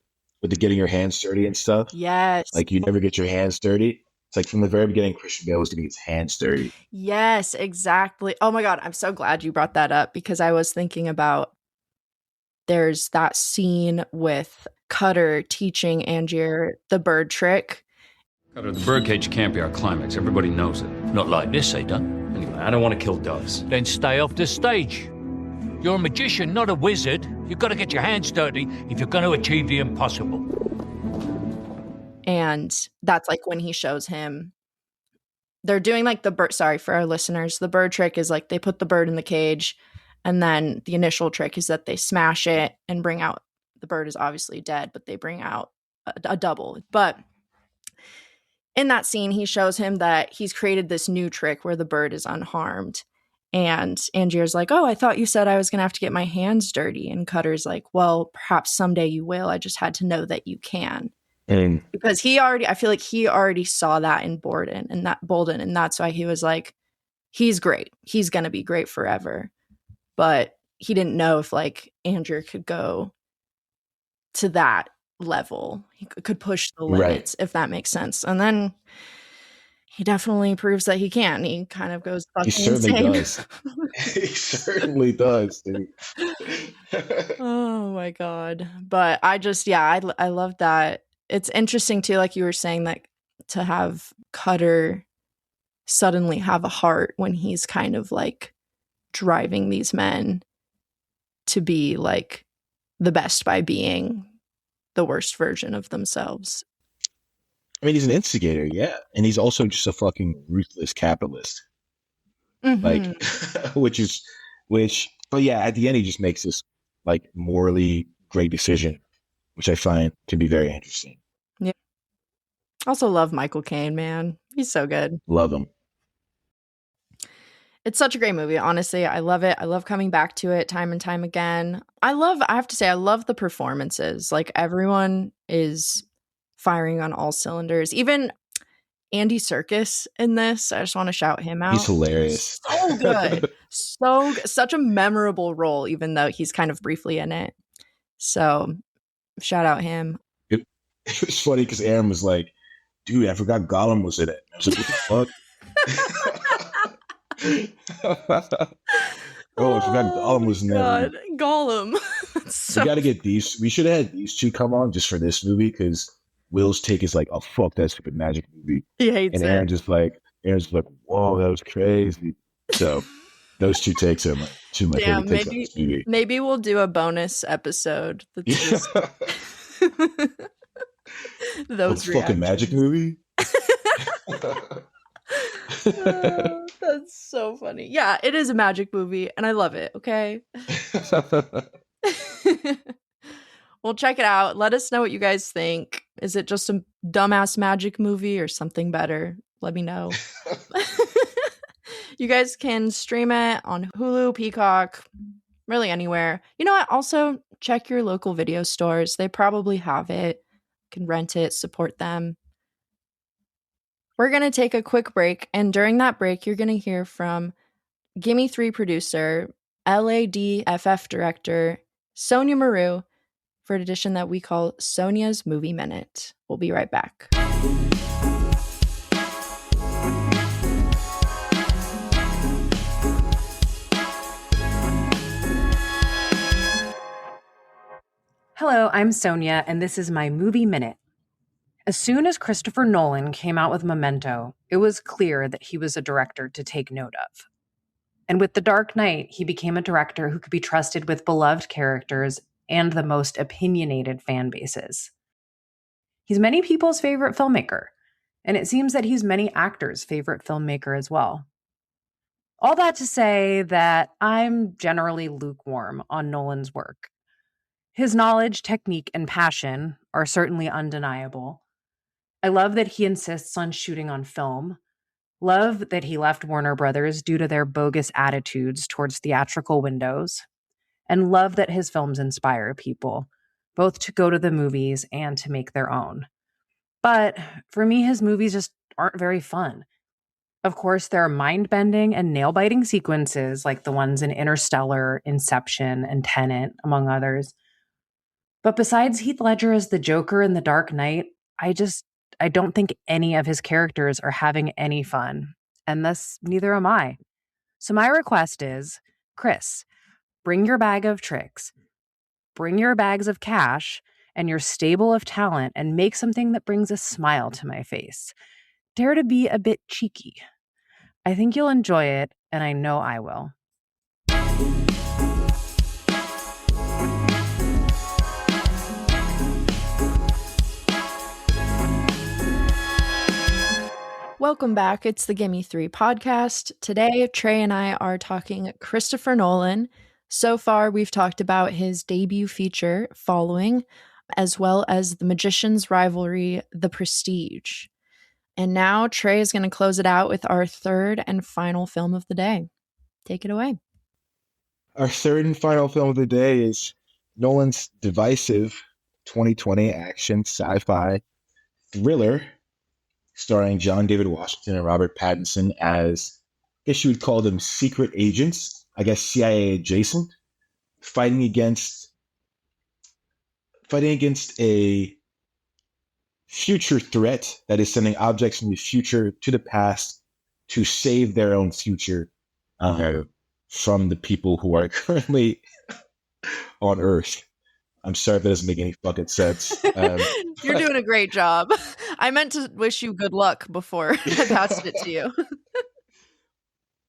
With the getting your hands dirty and stuff. Yes. Like you never get your hands dirty. It's like from the very beginning, Christian Bale was getting his hands dirty. Yes, exactly. Oh my God, I'm so glad you brought that up because I was thinking about there's that scene with Cutter teaching Angier the bird trick. Cutter, the birdcage can't be our climax. Everybody knows it. Not like this, they don't. Anyway, I don't want to kill doves. Then stay off the stage. You're a magician, not a wizard. You've got to get your hands dirty if you're going to achieve the impossible. And that's like when he shows him, they're doing like the bird, sorry for our listeners, the bird trick is like they put the bird in the cage and then the initial trick is that they smash it and bring out, the bird is obviously dead, but they bring out a double. But in that scene, he shows him that he's created this new trick where the bird is unharmed. And Angier's like, oh, I thought you said I was going to have to get my hands dirty. And Cutter's like, well, perhaps someday you will. I just had to know that you can. Because I feel like he already saw that in Bolden. And that's why he was like, he's great. He's going to be great forever. But he didn't know if like Angier could go to that level. He could push the limits, if that makes sense. And then he definitely proves that he can. He kind of goes fucking insane. Does. He certainly does. Dude. Oh my God. But I just, I love that. It's interesting too, like you were saying, that to have Cutter suddenly have a heart when he's kind of like driving these men to be like the best by being the worst version of themselves. I mean, he's an instigator, yeah. And he's also just a fucking ruthless capitalist. Like, but yeah, at the end, he just makes this like morally great decision, which I find to be very interesting. Yeah. Also love Michael Caine, man. He's so good. Love him. It's such a great movie. Honestly, I love it. I love coming back to it time and time again. I have to say, I love the performances. Like everyone is firing on all cylinders. Even Andy Serkis in this, I just want to shout him out. He's hilarious. So good. Such a memorable role, even though he's kind of briefly in it. So shout out him. It was funny because Aaron was like, dude, I forgot Gollum was in it. I was like, what the fuck? Oh, I forgot Gollum was in that movie. Gollum. We got to get these. We should have had these two come on just for this movie because Will's take is like, oh, fuck that stupid magic movie. He hates and it. Aaron's just like, whoa, that was crazy. So those two takes are two of my favorite takes on this movie. Maybe we'll do a bonus episode that's just those fucking magic movie. Oh, that's so funny. Yeah, it is a magic movie, and I love it. Okay. Well, check it out. Let us know what you guys think. Is it just a dumbass magic movie or something better? Let me know. You guys can stream it on Hulu, Peacock, really anywhere. You know what? Also, check your local video stores. They probably have it. You can rent it, support them. We're going to take a quick break, and during that break, you're going to hear from Gimme 3 producer, LADFF director, Sonia Maru, for an edition that we call Sonia's Movie Minute. We'll be right back. Hello, I'm Sonia, and this is my Movie Minute. As soon as Christopher Nolan came out with Memento, it was clear that he was a director to take note of. And with The Dark Knight, he became a director who could be trusted with beloved characters and the most opinionated fan bases. He's many people's favorite filmmaker, and it seems that he's many actors' favorite filmmaker as well. All that to say that I'm generally lukewarm on Nolan's work. His knowledge, technique, and passion are certainly undeniable. I love that he insists on shooting on film. Love that he left Warner Brothers due to their bogus attitudes towards theatrical windows. And love that his films inspire people, both to go to the movies and to make their own. But for me, his movies just aren't very fun. Of course, there are mind-bending and nail-biting sequences like the ones in Interstellar, Inception, and Tenet, among others. But besides Heath Ledger as the Joker in The Dark Knight, I don't think any of his characters are having any fun. And thus, neither am I. So my request is, Chris, bring your bag of tricks, bring your bags of cash, and your stable of talent, and make something that brings a smile to my face. Dare to be a bit cheeky. I think you'll enjoy it, and I know I will. Welcome back. It's the Gimme 3 podcast. Today, Trey and I are talking Christopher Nolan. So far, we've talked about his debut feature, Following, as well as The Magician's Rivalry, The Prestige. And now Trey is going to close it out with our third and final film of the day. Take it away. Our third and final film of the day is Nolan's divisive 2020 action sci-fi thriller starring John David Washington and Robert Pattinson as, I guess you would call them secret agents, I guess CIA adjacent, fighting against a future threat that is sending objects from the future to the past to save their own future from the people who are currently on Earth. I'm sorry if that doesn't make any fucking sense. You're doing a great job. I meant to wish you good luck before I passed it to you.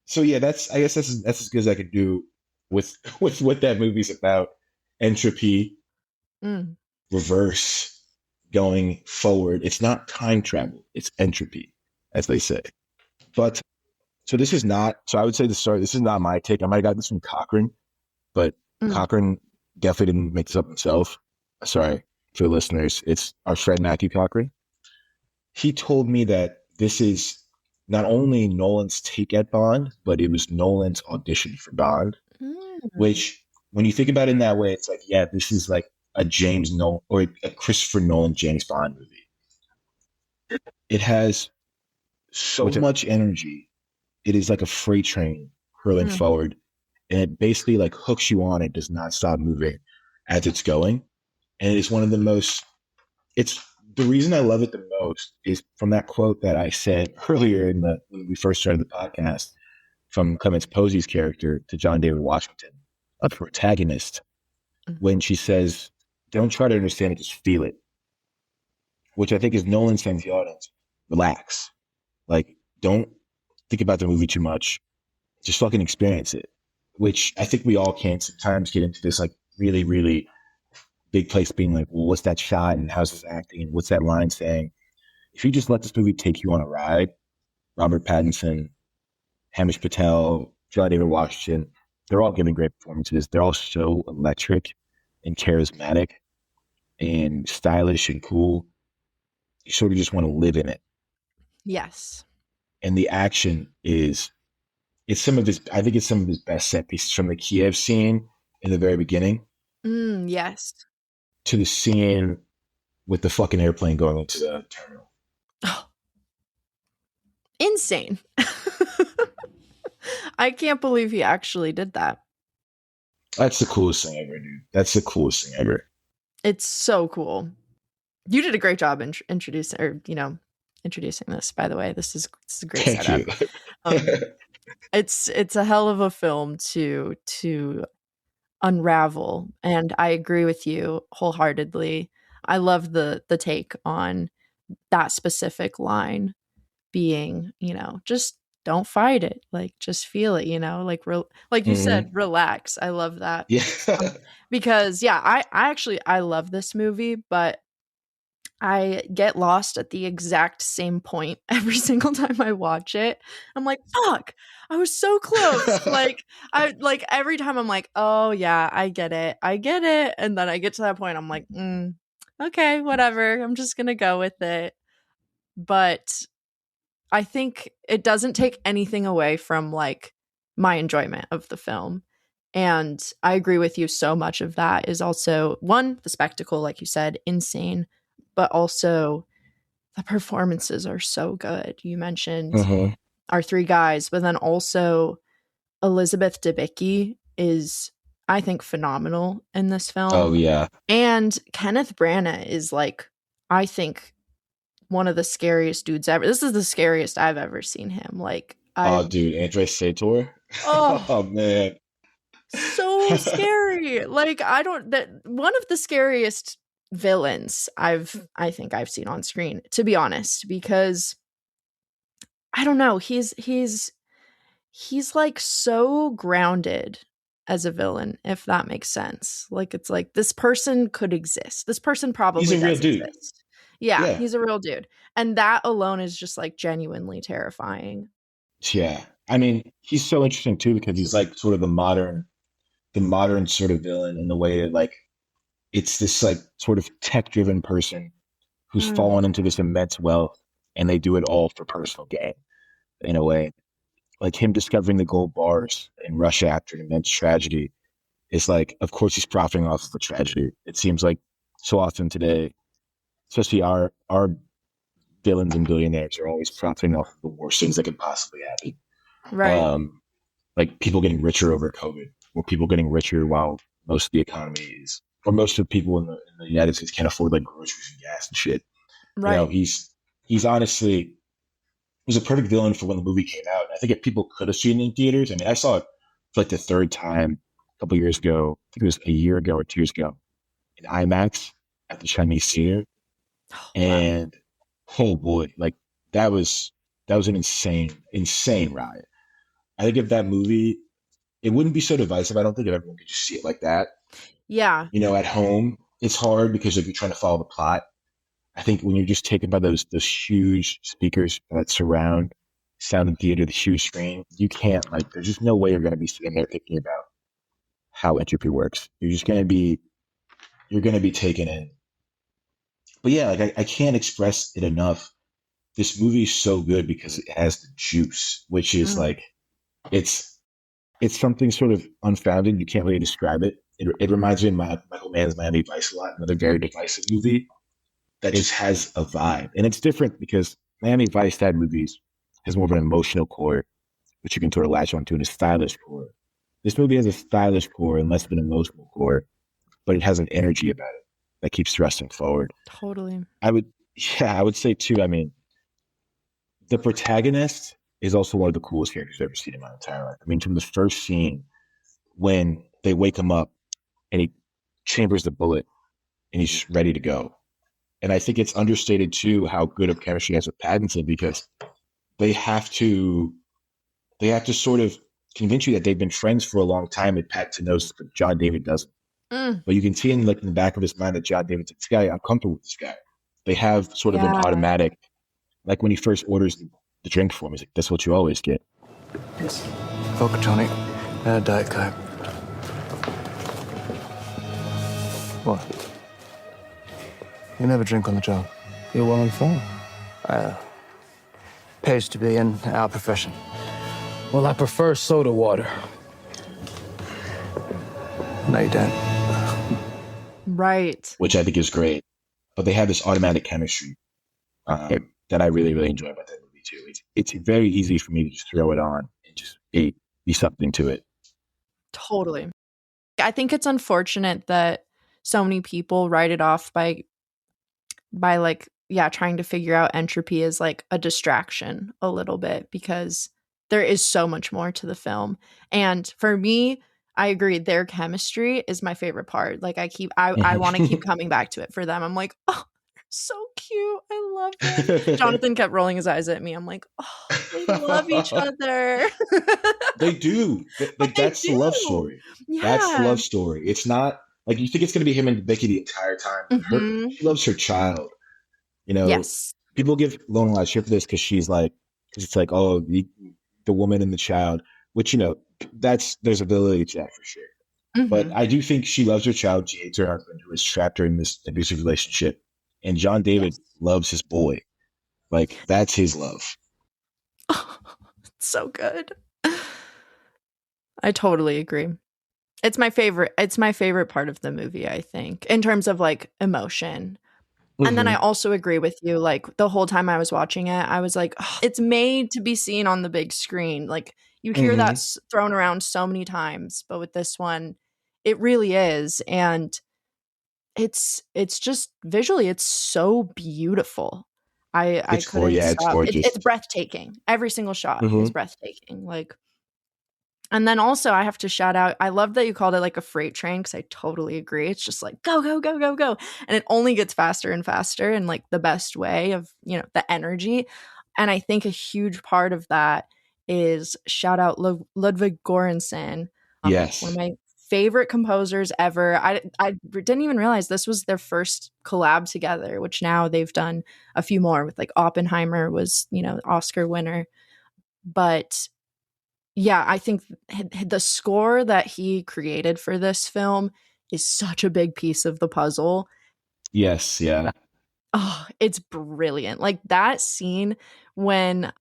So yeah, I guess that's as good as I could do with what that movie's about. Entropy, reverse, going forward. It's not time travel. It's entropy, as they say. But so this is not. So I would say this is not my take. I might have gotten this from Cochran, but Cochran definitely didn't make this up himself. Sorry for the listeners. It's our friend Matthew Cochran. He told me that this is not only Nolan's take at Bond, but it was Nolan's audition for Bond. Which, when you think about it in that way, it's like, yeah, this is like a James Nolan or a Christopher Nolan James Bond movie. It has so much energy. It is like a freight train hurling forward, and it basically like hooks you on. It does not stop moving as it's going, and it is one of the most. It's the reason I love it the most is from that quote that I said earlier when we first started the podcast, from Clemence Posey's character to John David Washington, a protagonist, when she says, "Don't try to understand it, just feel it," which I think is Nolan saying to the audience, relax. Like, don't think about the movie too much. Just fucking experience it, which I think we all can sometimes get into this like really, really big place being like, well, what's that shot and how's this acting and what's that line saying? If you just let this movie take you on a ride, Robert Pattinson, Hamish Patel, John David Washington, they're all giving great performances. They're all so electric and charismatic and stylish and cool. You sort of just want to live in it. Yes. And the action is, I think it's some of his best set pieces, from the Kiev scene in the very beginning. Yes. To the scene with the fucking airplane going into the terminal. Oh. Insane. I can't believe he actually did that. That's the coolest thing ever, dude. That's the coolest thing ever. It's so cool. You did a great job introducing this, by the way. This is a great Thank setup. you. It's a hell of a film to unravel, and I agree with you wholeheartedly. I love the take on that specific line being, just don't fight it, like just feel it, like you said, relax. I love that. Yeah. Because I love this movie, but I get lost at the exact same point every single time I watch it. I'm like, fuck, I was so close. Every time I'm like, oh yeah, I get it. And then I get to that point, I'm like, okay, whatever. I'm just going to go with it. But I think it doesn't take anything away from like my enjoyment of the film. And I agree with you. So much of that is also, one, the spectacle, like you said, insane. But also the performances are so good. You mentioned our three guys, but then also Elizabeth Debicki is, I think, phenomenal in this film. Oh, yeah. And Kenneth Branagh is like, I think, one of the scariest dudes ever. This is the scariest I've ever seen him. Dude, Andre Sator. Oh man. So scary. One of the scariest villains I think I've seen on screen, to be honest, because I don't know, he's like so grounded as a villain, if that makes sense. Like, it's like this person could exist. This person probably he's a real dude. Exist. Yeah, he's a real dude. And that alone is just like genuinely terrifying. Yeah. I mean, he's so interesting too, because he's like sort of the modern sort of villain, in the way that like it's this like sort of tech-driven person who's fallen into this immense wealth, and they do it all for personal gain, in a way. Like him discovering the gold bars in Russia after an immense tragedy is like, of course he's profiting off of the tragedy. It seems like so often today, especially our villains and billionaires are always profiting off of the worst things that could possibly happen. Right. Like people getting richer over COVID, or people getting richer while most of the economy is, or most of the people in the United States can't afford like groceries and gas and shit. Right. He's honestly, was a perfect villain for when the movie came out. I think if people could have seen it in theaters. I mean, I saw it for like the third time a couple years ago. I think it was a year ago or 2 years ago in IMAX at the Chinese Theater. And oh boy, like that was an insane ride. I think if that movie, it wouldn't be so divisive. I don't think if everyone could just see it like that. Yeah. At home, it's hard because if you're trying to follow the plot, I think when you're just taken by those huge speakers that surround sound and theater, the huge screen, you can't, like, there's just no way you're going to be sitting there thinking about how entropy works. You're going to be taken in. But yeah, like I can't express it enough. This movie is so good because it has the juice, which is like, it's something sort of unfounded. You can't really describe it. It reminds me of Michael Mann's Miami Vice a lot, another very divisive movie that just has a vibe. And it's different because Miami Vice, that movie has more of an emotional core, which you can sort of latch onto, and a stylish core. This movie has a stylish core and less of an emotional core, but it has an energy about it that keeps thrusting forward. Totally. I would Yeah, I would say too. I mean, the protagonist is also one of the coolest characters I've ever seen in my entire life. I mean, from the first scene when they wake him up and he chambers the bullet and he's ready to go. And I think it's understated too how good of chemistry he has with Pattinson, because they have to sort of convince you that they've been friends for a long time, and Pattinson knows that John David doesn't. But you can see in like in the back of his mind that John David's like, this guy, I'm comfortable with this guy. They have sort of an automatic, like when he first orders the drink for him, he's like, that's what you always get. Vodka tonic and a Diet Coke. What? You never drink on the job. You're well informed. Pays to be in our profession. Well, I prefer soda water. No, you don't. Right. Which I think is great. But they have this automatic chemistry that I really, really enjoy about that movie too. It's very easy for me to just throw it on and just be something to it. Totally. I think it's unfortunate that so many people write it off by like, trying to figure out entropy as like a distraction a little bit, because there is so much more to the film. And for me, I agree, their chemistry is my favorite part. Like I want to keep coming back to it for them. I'm like, oh, they're so cute. I love them. Jonathan kept rolling his eyes at me. I'm like, oh, they love each other. They do. Like that's the love story. Yeah. That's the love story. It's not like you think it's going to be him and Becky the entire time. She loves her child. You know, yes. People give Lone a lot of shit for this because it's like, oh, the woman and the child, which, you know, there's ability to that for sure. But I do think she loves her child. She hates her husband who has trapped her in this abusive relationship. And John David loves his boy. Like, that's his love. It's so good. I totally agree. It's my favorite part of the movie, I think, in terms of like emotion. And then I also agree with you. Like the whole time I was watching it, I was like, oh, it's made to be seen on the big screen. Like you hear that thrown around so many times, but with this one, it really is. And it's just visually, it's so beautiful. I couldn't stop. It's gorgeous. It's breathtaking. Every single shot is breathtaking. Like, and then also I have to shout out, I love that you called it like a freight train, because I totally agree. It's just like go, go, go, go, go. And it only gets faster and faster in like the best way of, you know, the energy. And I think a huge part of that is shout out Ludwig Göransson. Yes. One of my favorite composers ever. I didn't even realize this was their first collab together, which now they've done a few more with like Oppenheimer was, you know, Oscar winner. But yeah, I think the score that he created for this film is such a big piece of the puzzle. Yes, yeah. Oh, it's brilliant. Like that scene when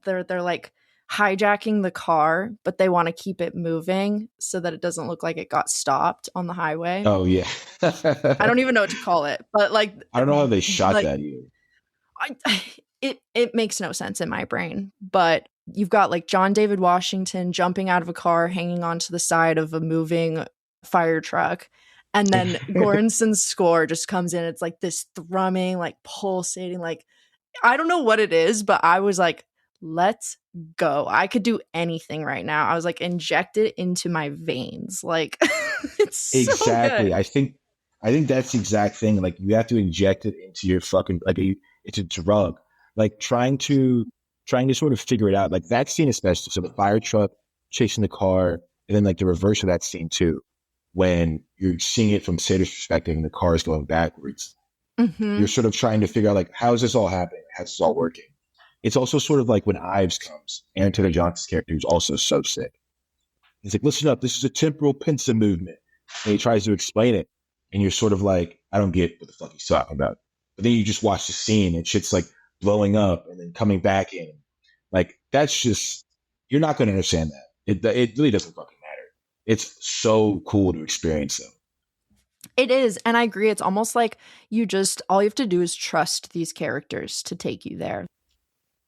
they're like hijacking the car, but they want to keep it moving so that it doesn't look like it got stopped on the highway. Oh, yeah. I don't even know what to call it, but like I don't know how they shot that either. It makes no sense in my brain, but you've got like John David Washington jumping out of a car, hanging onto the side of a moving fire truck. And then Göransson's score just comes in. It's like this thrumming, like pulsating, like, I don't know what it is, but I was like, let's go. I could do anything right now. I was like, inject it into my veins. Like, it's exactly. So good. I think that's the exact thing. Like, you have to inject it into your fucking, like, it's a drug. Like, trying to sort of figure it out. Like, that scene especially. So the fire truck chasing the car, and then like the reverse of that scene too, when you're seeing it from Sator's perspective and the car is going backwards. You're sort of trying to figure out, like, how is this all happening? How's this all working? It's also sort of like when Ives comes, Aaron Taylor Johnson's character, who's also so sick. He's like, listen up, this is a temporal pincer movement. And he tries to explain it. And you're sort of like, I don't get what the fuck he's talking about. But then you just watch the scene and shit's like blowing up and then coming back in. Like, that's just, you're not going to understand that. It really doesn't fucking matter. It's so cool to experience them. It is. And I agree. It's almost like all you have to do is trust these characters to take you there.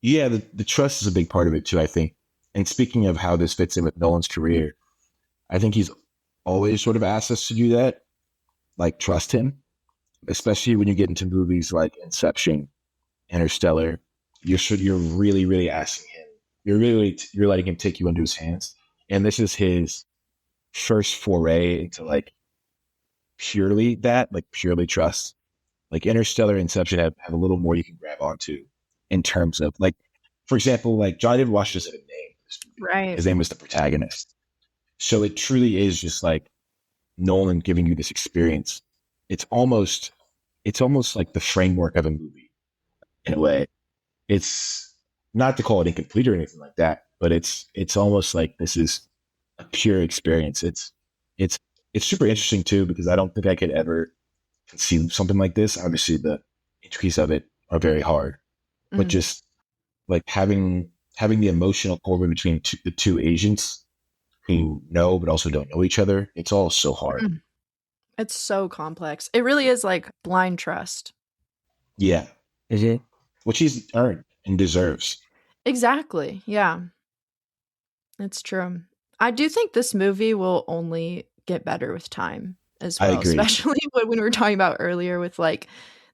Yeah, the trust is a big part of it too, I think. And speaking of how this fits in with Nolan's career, I think he's always sort of asked us to do that, like trust him. especially when you get into movies like Inception, Interstellar. You're really, really asking him. You're letting him take you into his hands, and this is his first foray into like purely trust. Like Interstellar, Inception have a little more you can grab onto in terms of like, for example, like Johnny Depp Washington had a name. Right. His name was the protagonist. So it truly is just like Nolan giving you this experience. It's almost like the framework of a movie in a way. It's not to call it incomplete or anything like that, but it's almost like this is a pure experience. It's super interesting too, because I don't think I could ever conceive something like this. Obviously the intricacies of it are very hard, but just like having the emotional core between the two agents who know but also don't know each other. It's all so hard. It's so complex. It really is like blind trust. Yeah. Which he's earned and deserves. Exactly. Yeah. It's true. I do think this movie will only get better with time as I well, agree. especially when we were talking about earlier with like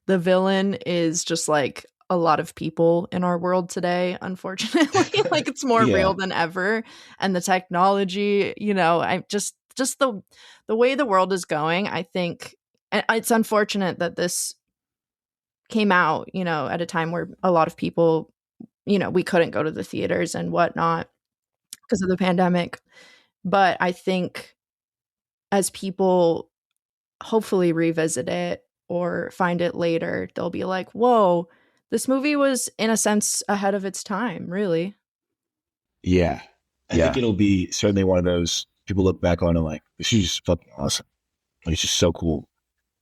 the villain is just like a lot of people in our world today, unfortunately. Like it's more real than ever. And the technology, you know, I just the way the world is going, I think, and it's unfortunate that this came out, you know, at a time where a lot of people, you know, we couldn't go to the theaters and whatnot because of the pandemic. But I think as people hopefully revisit it or find it later, they'll be like, whoa, this movie was in a sense ahead of its time, really. Yeah. I think it'll be certainly one of those people look back on and like, this is just fucking awesome. Like, it's just so cool.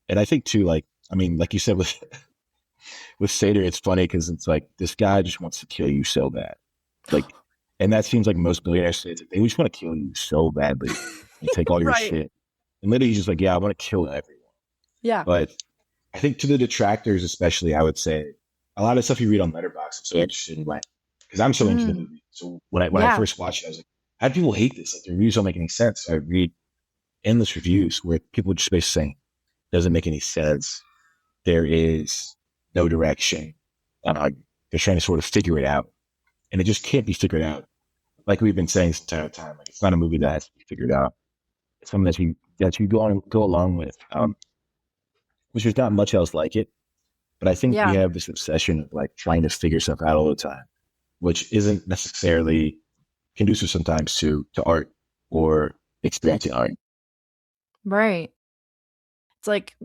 And I think too, like, I mean, like you said with Sater, it's funny because it's like this guy just wants to kill you so bad. Like, and that seems like most billionaires say, they just want to kill you so badly and take all your shit. And literally he's just like, yeah, I want to kill everyone. Yeah. But I think to the detractors, especially, I would say a lot of stuff you read on Letterboxd, I'm so interested in, because I'm so into the movie. So when I first watched it, I was like, how do people hate this? Like the reviews don't make any sense. So I read endless reviews where people just basically saying, doesn't make any sense. There is no direction. They're trying to sort of figure it out. And it just can't be figured out. Like we've been saying this entire time, like it's not a movie that has to be figured out. It's something that you go along with. Which there's not much else like it. But I think we have this obsession of like trying to figure stuff out all the time, which isn't necessarily conducive sometimes to art or experiencing art. Right. It's like,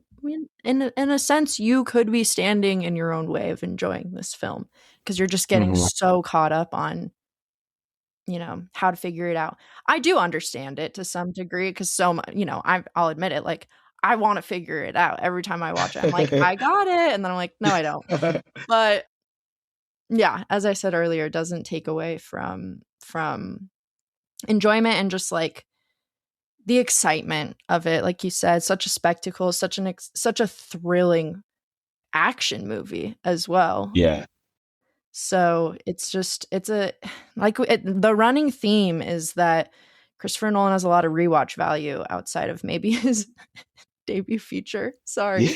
in a sense, you could be standing in your own way of enjoying this film because you're just getting so caught up on, you know, how to figure it out. I do understand it to some degree because you know, I'll admit it, like, I want to figure it out every time I watch it. I'm like, I got it. And then I'm like, no, I don't. But yeah, as I said earlier, it doesn't take away from enjoyment and just like the excitement of it. Like you said, such a spectacle, such a thrilling action movie as well. Yeah. So the running theme is that Christopher Nolan has a lot of rewatch value outside of maybe his debut feature. Sorry.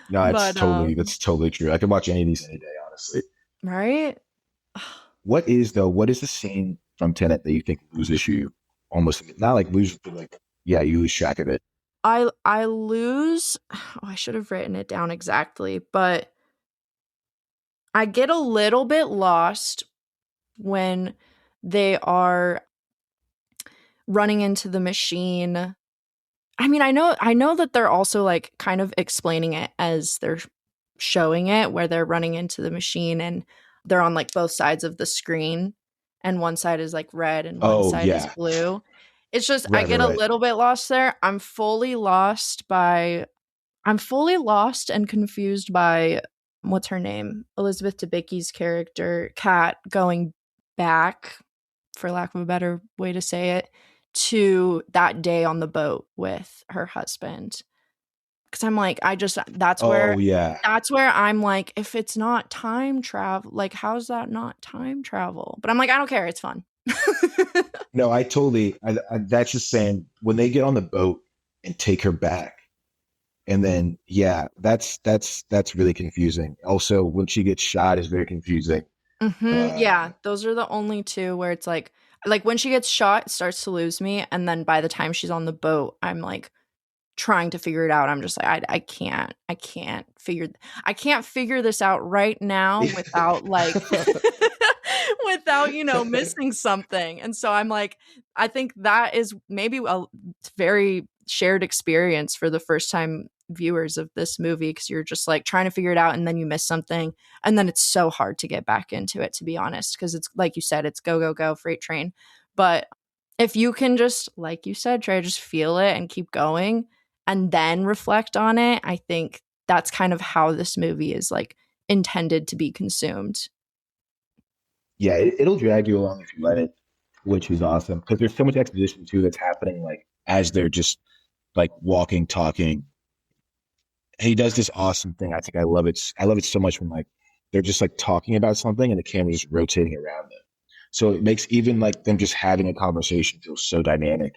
No, that's totally true. I could watch any of these any day, honestly. Right? What is the scene from Tenet that you think loses you almost, not like lose, but like, yeah, you lose track of it? I lose, I should have written it down exactly, but I get a little bit lost when they are running into the machine. I mean, I know that they're also like kind of explaining it as they're showing it, where they're running into the machine and they're on like both sides of the screen and one side is like red and one side is blue. It's just, I get a little bit lost there. I'm fully lost and confused by, what's her name? Elizabeth Debicki's character, Kat, going back, for lack of a better way to say it, to that day on the boat with her husband. Because I'm like, that's where I'm like, if it's not time travel, like, how's that not time travel? But I'm like, I don't care. It's fun. No, I totally, that's just saying, when they get on the boat and take her back. And then, yeah, that's really confusing. Also, when she gets shot is very confusing. Yeah, those are the only two where it's like when she gets shot, it starts to lose me, and then by the time she's on the boat, I'm like trying to figure it out. I'm just like, I can't figure this out right now without like without missing something. And so I'm like, I think that is maybe a very shared experience for the first time viewers of this movie, because you're just like trying to figure it out and then you miss something, and then it's so hard to get back into it, to be honest, because it's like you said, it's go go go freight train. But if you can just, like you said, Trey, just feel it and keep going and then reflect on it, I think that's kind of how this movie is like intended to be consumed. Yeah, it'll drag you along if you let it, which is awesome, because there's so much exposition too that's happening like as they're just like walking, talking. And he does this awesome thing. I think I love it. I love it so much when like they're just like talking about something and the camera's just rotating around them. So it makes even like them just having a conversation feel so dynamic,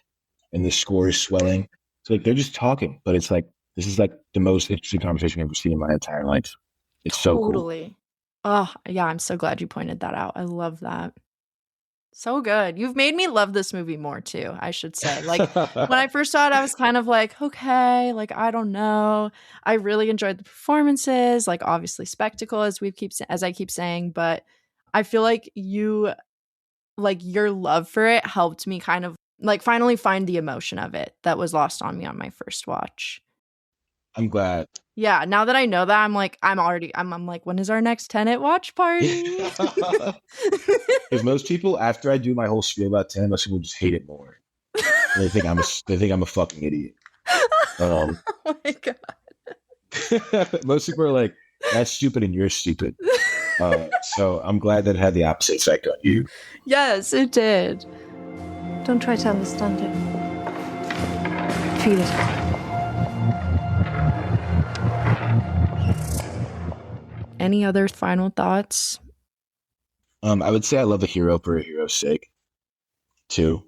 and the score is swelling. So like they're just talking, but it's like this is like the most interesting conversation I've ever seen in my entire life. It's so cool. Totally. Oh, yeah, I'm so glad you pointed that out. I love that. So good. You've made me love this movie more too, I should say. Like when I first saw it, I was kind of like, okay, like I don't know. I really enjoyed the performances, like obviously spectacle as I keep saying, but I feel like your love for it helped me kind of like finally find the emotion of it that was lost on me on my first watch. I'm glad. Yeah, now that I know that, I'm like, I'm like, when is our next Tenet watch party? Because most people, after I do my whole spiel about Tenet, most people just hate it more. And they think I'm a fucking idiot. Oh my god. Most people are like, that's stupid and you're stupid. So I'm glad that it had the opposite effect on you. Yes, it did. Don't try to understand it. Feel it. Any other final thoughts? I would say I love a hero for a hero's sake, too.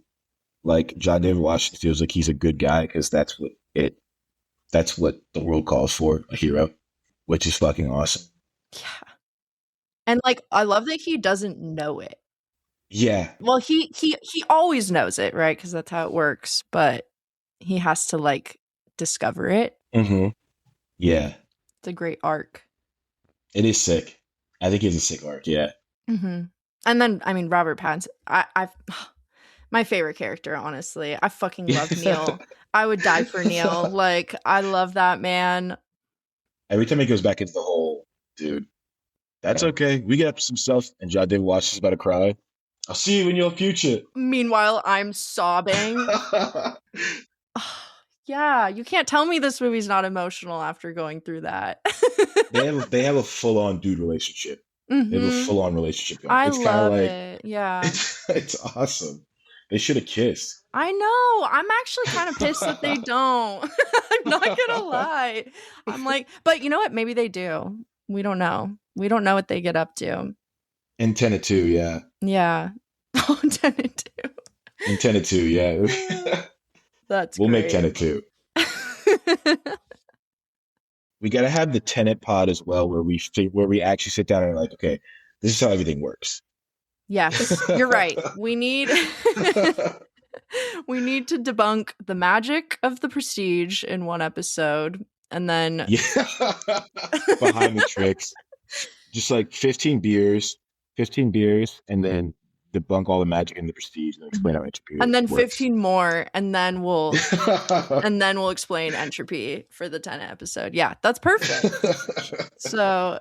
Like John David Washington feels like he's a good guy because that's what the world calls for, a hero, which is fucking awesome. Yeah. And like I love that he doesn't know it. Yeah. Well, he always knows it, right? Because that's how it works. But he has to like discover it. Mm-hmm. Yeah. It's a great arc. It is sick. I think it's a sick arc. Yeah. Mm-hmm. And then, I mean, Robert Pattinson, I my favorite character, honestly. I fucking love Neil. I would die for Neil. Like, I love that man. Every time he goes back into the hole, dude, that's okay. We get up to some stuff, and John David Washington's about to cry. I'll see you in your future. Meanwhile, I'm sobbing. Yeah, you can't tell me this movie's not emotional after going through that. They have a full-on dude relationship. Mm-hmm. They have a full-on relationship. I love it. Yeah. It's awesome. They should have kissed. I know. I'm actually kind of pissed that they don't. I'm not gonna lie. I'm like, but you know what? Maybe they do. We don't know. We don't know what they get up to. In Tenet 2, yeah. Yeah. Oh, Tenet 2. In Tenet 2, yeah. We'll make Tenet 2. We got to have the Tenet pod as well, where we actually sit down and are like, okay, this is how everything works. Yes, you're right. We need to debunk the magic of the Prestige in one episode, and then behind the tricks, just like 15 beers, and then debunk all the magic in the Prestige and explain how entropy and then works. 15 more, and then we'll explain entropy for the Tenet episode. Yeah, that's perfect. So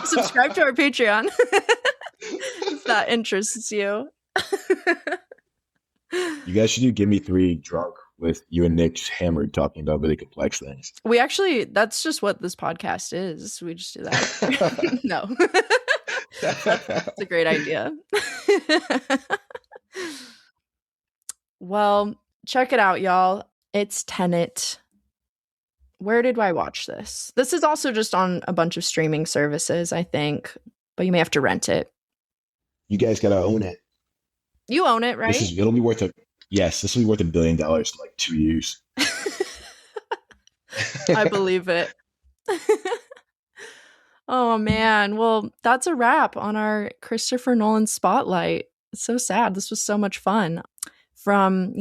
subscribe to our Patreon if that interests you. You guys should do Give Me 3 drunk with you and Nick just hammered talking about really complex things. We actually, that's just what this podcast is. We just do that. No. That's a great idea. Well, check it out, y'all. It's Tenet. Where did I watch this? This is also just on a bunch of streaming services, I think, but you may have to rent it. You guys gotta own it. You own it, right? This will be worth $1 billion in like 2 years. I believe it. Oh, man. Well, that's a wrap on our Christopher Nolan Spotlight. It's so sad. This was so much fun. From,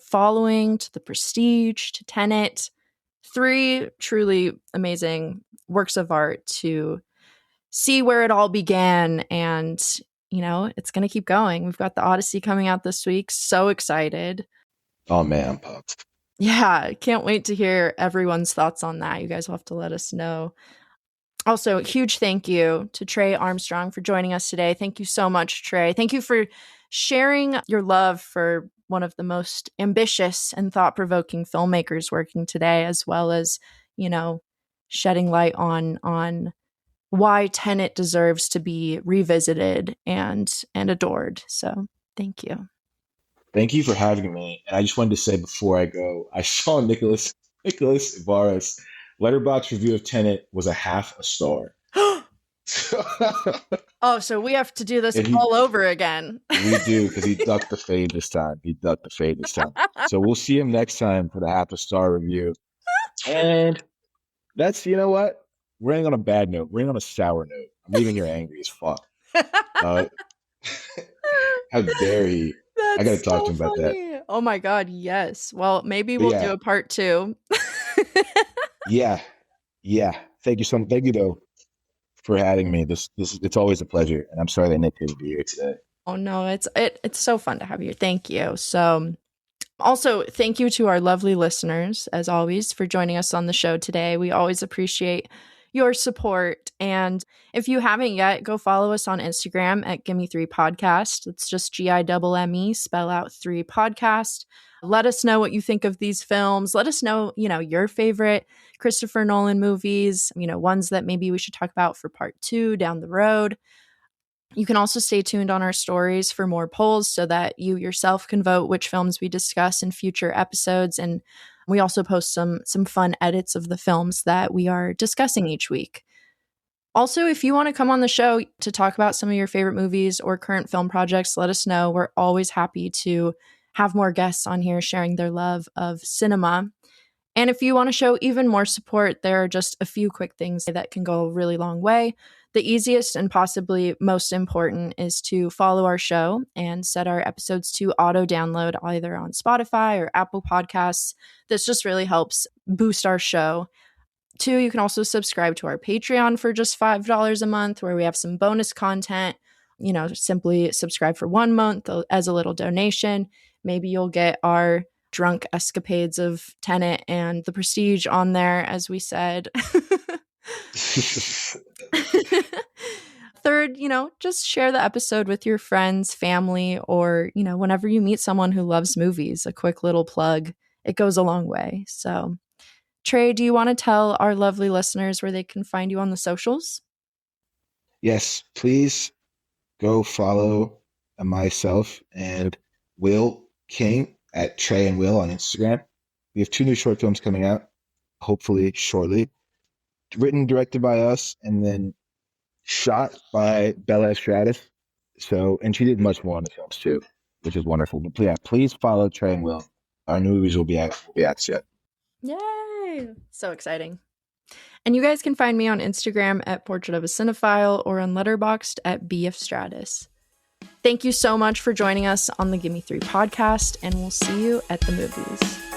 Following to The Prestige to Tenet, 3 truly amazing works of art to see where it all began. And, it's going to keep going. We've got the Odyssey coming out this week. So excited. Oh, man, I'm pumped. Yeah, can't wait to hear everyone's thoughts on that. You guys will have to let us know. Also, huge thank you to Trey Armstrong for joining us today. Thank you so much, Trey. Thank you for sharing your love for one of the most ambitious and thought-provoking filmmakers working today, as well as, shedding light on why Tenet deserves to be revisited and adored. So thank you. Thank you for having me. And I just wanted to say before I go, I saw Nicholas Ibarra's Letterboxd review of Tenet was a half a star. Oh, so we have to do this all over again. We do, because he ducked the fade this time. So we'll see him next time for the half a star review. And that's, you know what? We're ending on a bad note. We're ending on a sour note. I'm leaving here angry as fuck. How dare he? I got to talk to him about that. Oh my God, yes. Well, maybe we'll do a part 2. Yeah. Thank you though for having me. This it's always a pleasure, and I'm sorry that Nick couldn't be here today. Oh no, it's so fun to have you. Thank you. So, also thank you to our lovely listeners, as always, for joining us on the show today. We always appreciate your support. And if you haven't yet, go follow us on Instagram at Gimme3Podcast. It's just GIMME, spell out 3 podcast. Let us know what you think of these films. Let us know, your favorite Christopher Nolan movies, ones that maybe we should talk about for part 2 down the road. You can also stay tuned on our stories for more polls so that you yourself can vote which films we discuss in future episodes. And we also post some fun edits of the films that we are discussing each week. Also, if you want to come on the show to talk about some of your favorite movies or current film projects, let us know. We're always happy to have more guests on here sharing their love of cinema. And if you want to show even more support, there are just a few quick things that can go a really long way. The easiest and possibly most important is to follow our show and set our episodes to auto download either on Spotify or Apple Podcasts. This just really helps boost our show. 2, you can also subscribe to our Patreon for just $5 a month, where we have some bonus content. Simply subscribe for 1 month as a little donation. Maybe you'll get our drunk escapades of Tenet and The Prestige on there, as we said. 3rd, just share the episode with your friends, family, or, whenever you meet someone who loves movies, a quick little plug. It goes a long way. So, Trey, do you want to tell our lovely listeners where they can find you on the socials? Yes, please go follow myself and Will King at Trey and Will on Instagram. We have 2 new short films coming out, hopefully shortly. Written, directed by us, and then shot by Bella Efstratis. So, and she did much more on the films too, which is wonderful. But yeah, please follow Trey and Will. Our new movies will be out soon. Yay! So exciting. And you guys can find me on Instagram at Portrait of a Cinephile or on Letterboxd at Efstratis. Thank you so much for joining us on the Gimme 3 podcast, and we'll see you at the movies.